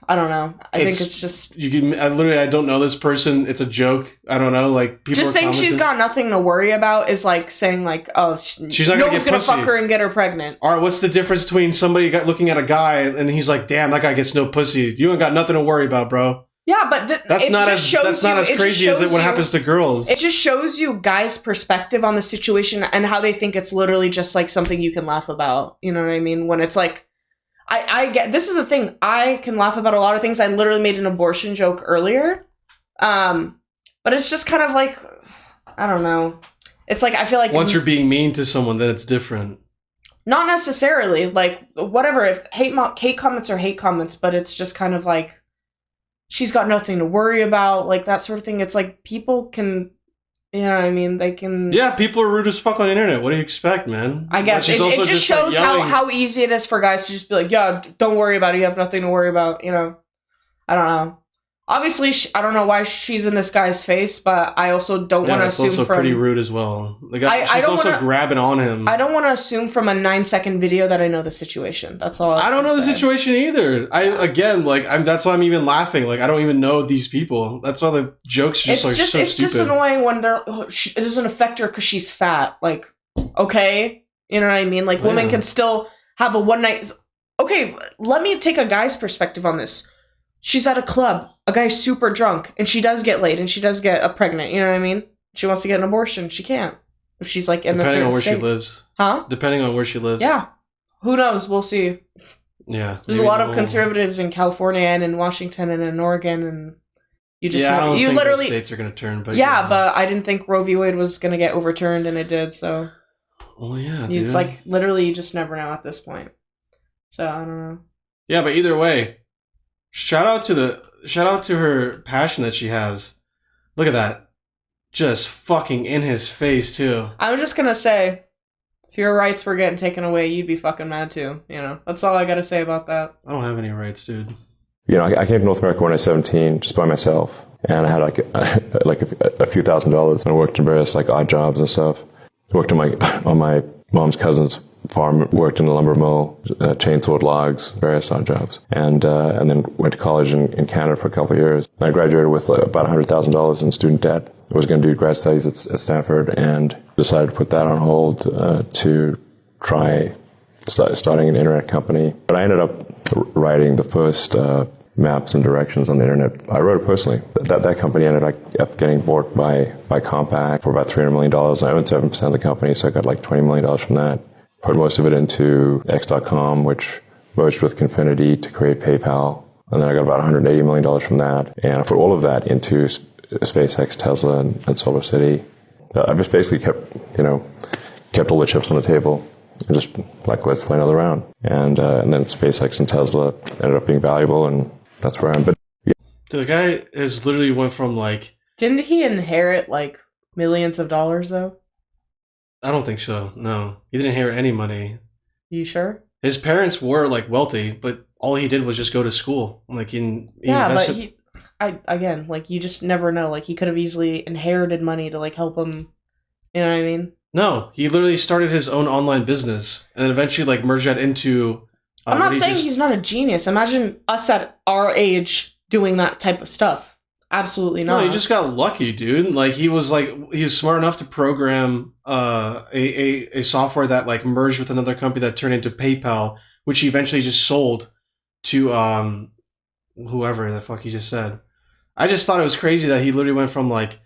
I don't know. I think it's just... I don't know this person. It's a joke. I don't know. Like people just saying she's got nothing to worry about is like saying like, oh, she's not gonna fuck her and get her pregnant. All right, what's the difference between somebody looking at a guy and he's like, damn, that guy gets no pussy. You ain't got nothing to worry about, bro. Yeah, but that's not as crazy as what happens to girls. It just shows you guys' perspective on the situation and how they think it's literally just like something you can laugh about. You know what I mean? When it's like, I get, this is the thing. I can laugh about a lot of things. I literally made an abortion joke earlier. But it's just kind of like, I don't know. It's like, I feel like once you're being mean to someone, then it's different. Not necessarily. Like, whatever. If hate comments are hate comments, but it's just kind of like, she's got nothing to worry about, like that sort of thing. It's like people can, you know what I mean? They can. Yeah, people are rude as fuck on the internet. What do you expect, man? I guess it just shows like how easy it is for guys to just be like, yeah, don't worry about it. You have nothing to worry about, you know? I don't know. Obviously, I don't know why she's in this guy's face, but I also don't want to assume it's also pretty rude as well. The guy, she's also grabbing on him. I don't want to assume from a 9-second video that I know the situation. That's all. I don't know the situation either. That's why I'm even laughing. Like, I don't even know these people. That's why the jokes are so stupid. It's just annoying when it doesn't affect her because she's fat. Like, okay, you know what I mean? Like, women can still have a one night. Okay, let me take a guy's perspective on this. She's at a club, a guy's super drunk, and she does get laid, and she does get pregnant, you know what I mean? She wants to get an abortion, she can't. If she's like in a certain Depending on where state. she lives. Huh? Depending on where she lives. Yeah. Who knows? We'll see. Yeah. There's a lot of conservatives in California and in Washington and in Oregon, and you just I don't think literally the states are going to turn. But but I didn't think Roe v. Wade was going to get overturned, and it did, so. Well, yeah, dude. It's like, literally, you just never know at this point. So, I don't know. Yeah, but either way, shout out to her passion that she has. Look at that. Just fucking in his face, too. I'm just gonna say, if your rights were getting taken away, you'd be fucking mad, too. You know? That's all I gotta say about that. I don't have any rights, dude. You know, I came to North America when I was 17, just by myself. And I had like a few $1,000s. And I worked in various like odd jobs and stuff. I worked on my mom's cousin's farm, worked in the lumber mill, chainsawed logs, various odd jobs, and then went to college in Canada for a couple of years. I graduated with about $100,000 in student debt. I was going to do grad studies at Stanford and decided to put that on hold to try starting an internet company. But I ended up writing the first maps and directions on the internet. I wrote it personally. That company ended up getting bought by Compaq for about $300 million. I owned 7% of the company, so I got like $20 million from that. Put most of it into X.com, which merged with Confinity to create PayPal. And then I got about $180 million from that. And I put all of that into SpaceX, Tesla, and SolarCity. I just basically kept all the chips on the table and just like, let's play another round. And then SpaceX and Tesla ended up being valuable, and that's where I am. But yeah. The guy has literally went from like... Didn't he inherit like millions of dollars though? I don't think so. No, he didn't inherit any money. You sure? His parents were like wealthy, but all he did was just go to school. Like again, like you just never know. Like he could have easily inherited money to like help him. You know what I mean? No, he literally started his own online business and then eventually like merged that into. I'm not saying he's not a genius. Imagine us at our age doing that type of stuff. Absolutely not. No, he just got lucky, dude. Like he was smart enough to program a software that like merged with another company that turned into PayPal, which he eventually just sold to whoever the fuck he just said. I just thought it was crazy that he literally went from like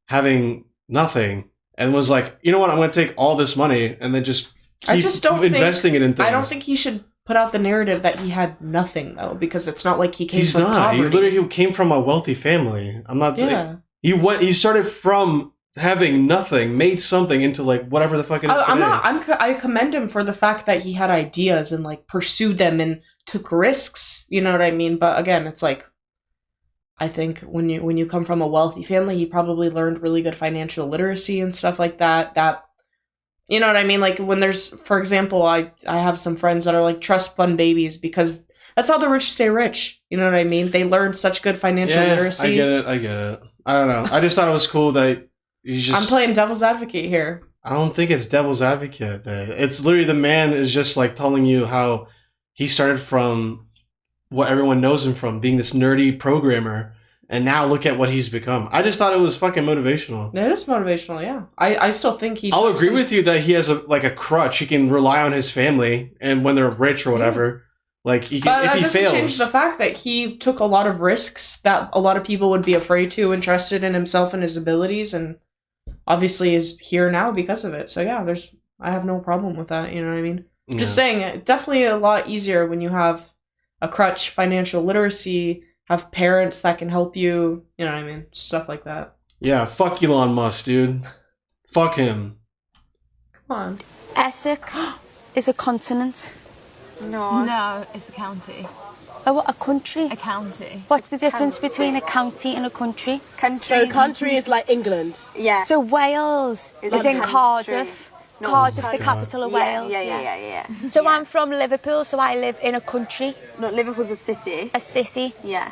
having nothing and was like, you know what, I'm going to take all this money and then just keep investing it in things. I don't think he should put out the narrative that he had nothing though, because it's not like he came from poverty. He literally came from a wealthy family. I'm not saying he started from having nothing, made something into like whatever the fuck it is today. I commend him for the fact that he had ideas and like pursued them and took risks. You know what I mean? But again, it's like, I think when you come from a wealthy family, he probably learned really good financial literacy and stuff like that. You know what I mean? Like when there's, for example, I have some friends that are like trust fund babies because that's how the rich stay rich. You know what I mean? They learn such good financial literacy. I get it. I don't know. I just thought it was cool that he's just... I'm playing devil's advocate here. I don't think it's devil's advocate, babe. It's literally the man is just like telling you how he started from what everyone knows him from, being this nerdy programmer. And now look at what he's become. I just thought it was fucking motivational. It is motivational, yeah. I still think I'll agree with you that he has a crutch. He can rely on his family, and when they're rich or whatever, Like, if he fails... That doesn't change the fact that he took a lot of risks that a lot of people would be afraid to and trusted in himself and his abilities, and obviously is here now because of it. So yeah, I have no problem with that, you know what I mean? Yeah. Just saying, definitely a lot easier when you have a crutch, financial literacy, have parents that can help you, you know what I mean? Stuff like that. Yeah, fuck Elon Musk, dude. Fuck him. Come on. Essex is a continent. No, it's a county. Oh, what, a country? A county. What's the difference between a county and a country? So country is like England. Yeah. So Wales is in Cardiff. No, Cardiff's the capital of Wales. Yeah. So I'm from Liverpool, so I live in a country. No, Liverpool's a city. A city? Yeah.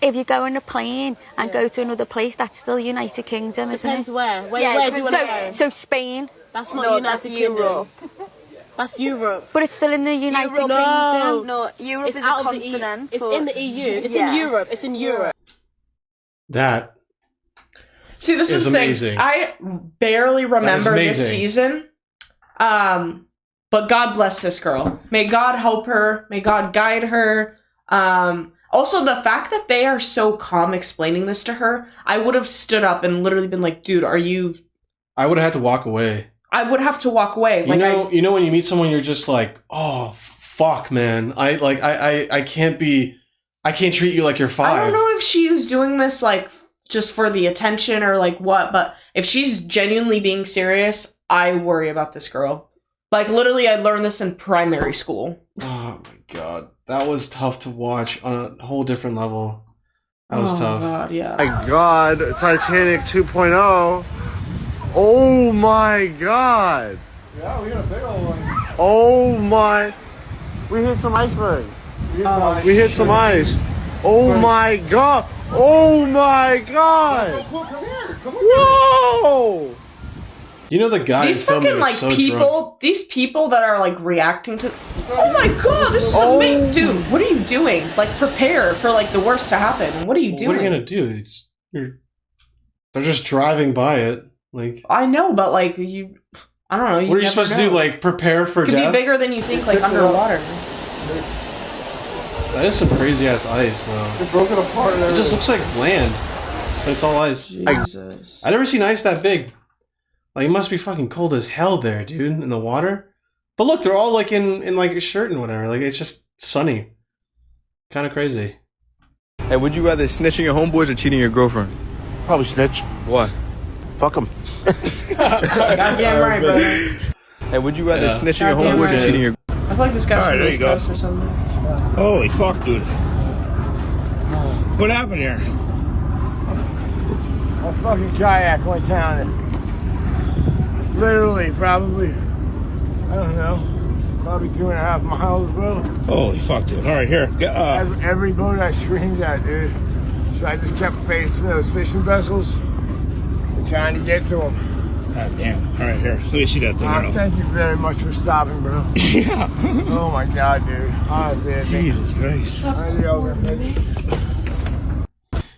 If you go on a plane and go to another place, that's still United Kingdom, isn't it? Depends where. Where do you want to go? So Spain. That's not United Kingdom. Europe. That's Europe. But it's still in the United Kingdom. No, Europe it's is out a of continent. It's in the EU. It's in Europe. It's in Europe. That. See, this is the thing. Amazing. I barely remember this season. But God bless this girl. May God help her. May God guide her. Also, the fact that they are so calm explaining this to her, I would have stood up and literally been like, dude, are you... I would have had to walk away. I would have to walk away. You know when you meet someone, you're just like, oh, fuck, man. I can't treat you like you're 5. I don't know if she was doing this, like, just for the attention or, like, what, but if she's genuinely being serious, I worry about this girl. Like, literally, I learned this in primary school. Oh, my God. That was tough to watch on a whole different level. That was tough. Oh, God, yeah. My God, Titanic 2.0. Oh, my God. Yeah, we got a big old one. Oh, my. We hit some iceberg. We hit some ice. Oh, my God. Oh, my God. Come here. Come Whoa. You know the guy these fucking like so people, drunk. these people that are like reacting to. Oh my God, this is amazing, dude. What are you doing? Like, prepare for like the worst to happen. What are you doing? What are you gonna do? They're just driving by it. Like, I know, but like you, I don't know. What are you supposed to do? Like, prepare for death? Could be bigger than you think. Like underwater. That is some crazy ass ice, though. They broke it apart. It just looks like land, but it's all ice. Jesus. I never seen ice that big. Like, it must be fucking cold as hell there, dude, in the water. But look, they're all like in like a shirt and whatever. Like, it's just sunny. Kind of crazy. Hey, would you rather snitching your homeboys or cheating your girlfriend? Probably snitch. Why? Fuck them. Goddamn right, brother. Hey, would you rather snitching your homeboys or cheating your... I feel like this guy's from the East Coast or something. Holy fuck, dude. What happened here? A fucking kayak went down. Literally, probably, I don't know, probably 2.5 miles, bro. Holy fuck, dude. All right, here. Every boat I screamed at, dude. So I just kept facing those fishing vessels and trying to get to them. God damn. All right, here. Let me see that thing. Thank you very much for stopping, bro. Yeah. Oh my God, dude. Honestly, Jesus Christ.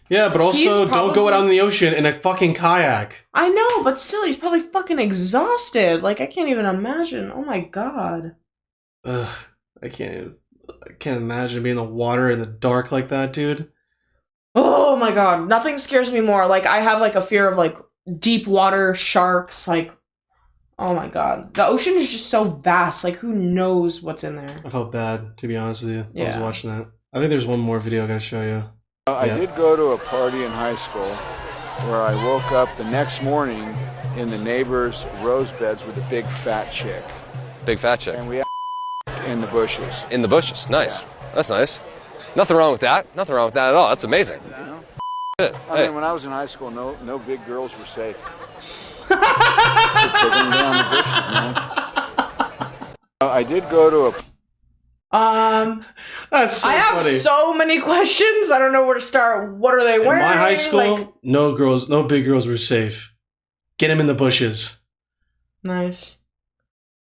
Yeah, but also don't go out in the ocean in a fucking kayak. I know, but still, he's probably fucking exhausted. Like, I can't even imagine. Oh my God. Ugh, I can't imagine being in the water in the dark like that, dude. Oh my God, nothing scares me more. Like, I have like a fear of like deep water, sharks, like, oh my God. The ocean is just so vast. Like, who knows what's in there? I felt bad, to be honest with you. Yeah. I was watching that. I think there's one more video I gotta show you. I did go to a party in high school where I woke up the next morning in the neighbor's rose beds with a big fat chick. Big fat chick. And we had in the bushes. In the bushes. Nice. Yeah. That's nice. Nothing wrong with that. Nothing wrong with that at all. That's amazing. I mean, when I was in high school, no big girls were safe. Just taking them down the bushes, man. I did go to a... That's so I have funny. so many questions. I don't know where to start. What are they wearing? In my high school, like... no big girls were safe. Get them in the bushes. Nice.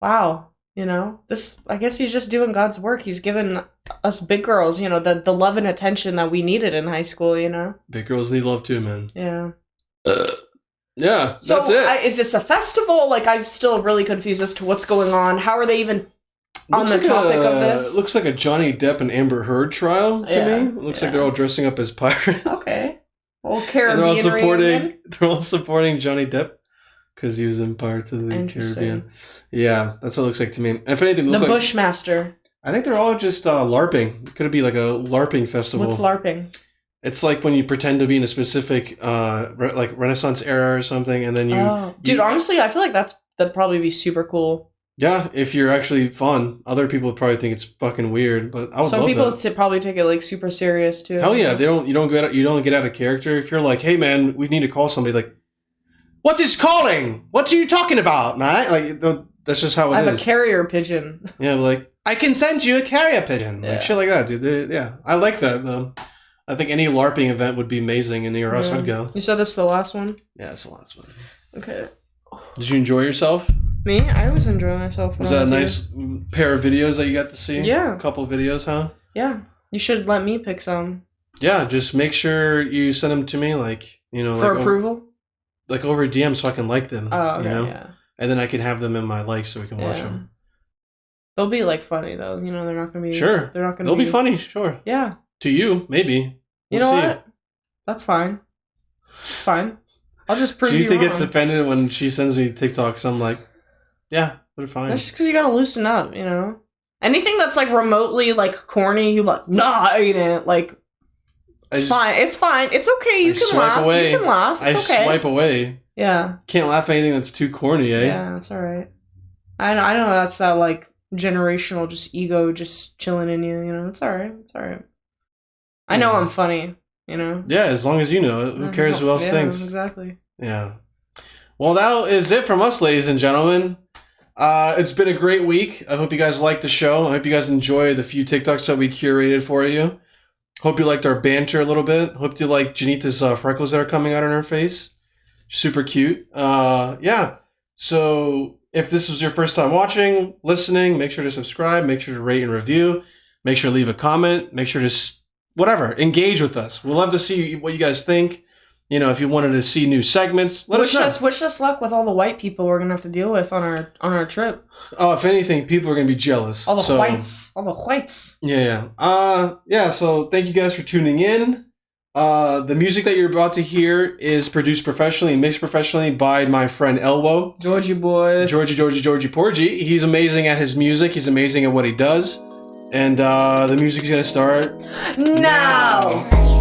Wow. You know, this, I guess he's just doing God's work. He's given us big girls, you know, the love and attention that we needed in high school, you know? Big girls need love too, man. Yeah. Yeah, so that's it. Is this a festival? Like, I'm still really confused as to what's going on. How are they even... on the topic of this. It looks like a Johnny Depp and Amber Heard trial to me. It looks like they're all dressing up as pirates. Okay. Well, Caribbean. They're all supporting Johnny Depp because he was in Pirates of the Caribbean. Yeah, that's what it looks like to me. And if anything, the Bushmaster. I think they're all just LARPing. It could be like a LARPing festival. What's LARPing? It's like when you pretend to be in a specific like Renaissance era or something, and then you. Dude, honestly, I feel like that'd probably be super cool. Yeah, if you're actually fun. Other people would probably think it's fucking weird, but I would Some love people that. probably take it like super serious too. Hell yeah, you don't get out of character. If you're like, hey man, we need to call somebody, like, what is calling? What are you talking about, man? Like that's just how it is. I have a carrier pigeon. Yeah, like I can send you a carrier pigeon, like shit like that, dude. Yeah, I like that though. I think any LARPing event would be amazing, and near us would go. You said this is the last one? Yeah, it's the last one. Okay. Did you enjoy yourself? Me? I always enjoy myself. Was that a nice pair of videos that you got to see? Yeah. A couple of videos, huh? Yeah. You should let me pick some. Yeah, just make sure you send them to me, like, you know. For approval? Like over DM so I can like them. Oh, okay, you know? yeah. And then I can have them in my likes so we can watch them. They'll be, like, funny, though. You know, they're not going to be... Sure. They're not going to They'll be funny, sure. Yeah. To you, maybe. You know what? That's fine. It's fine. I'll just prove you wrong. She gets offended when she sends me TikToks. I'm like, yeah, they're fine. That's just because you gotta loosen up, you know? Anything that's, like, remotely, like, corny, you like, nah, I ain't. Like, it's fine. It's fine. It's okay. You can laugh. Away. You can laugh. It's okay. I swipe away. Yeah. Can't laugh at anything that's too corny, eh? Yeah, that's alright. I know that's that, like, generational just ego just chilling in you, you know? It's alright. It's alright. I know I'm funny. You know? Yeah, as long as you know it. Who cares who else thinks? Exactly. Yeah. Well, that is it from us, ladies and gentlemen. It's been a great week. I hope you guys liked the show. I hope you guys enjoy the few TikToks that we curated for you. Hope you liked our banter a little bit. Hope you like Dzenita's freckles that are coming out on her face. Super cute. Yeah. So if this was your first time watching, listening, make sure to subscribe. Make sure to rate and review. Make sure to leave a comment. Make sure to... whatever, engage with us. We'll love to see what you guys think. You know, if you wanted to see new segments, let us know. Wish us luck with all the white people we're gonna have to deal with on our trip. Oh, if anything, people are gonna be jealous. All the whites. Yeah. Yeah. So thank you guys for tuning in. The music that you're about to hear is produced professionally and mixed professionally by my friend Elwo. Georgie boy. Georgie Porgy. He's amazing at his music. He's amazing at what he does. And the music's gonna start now.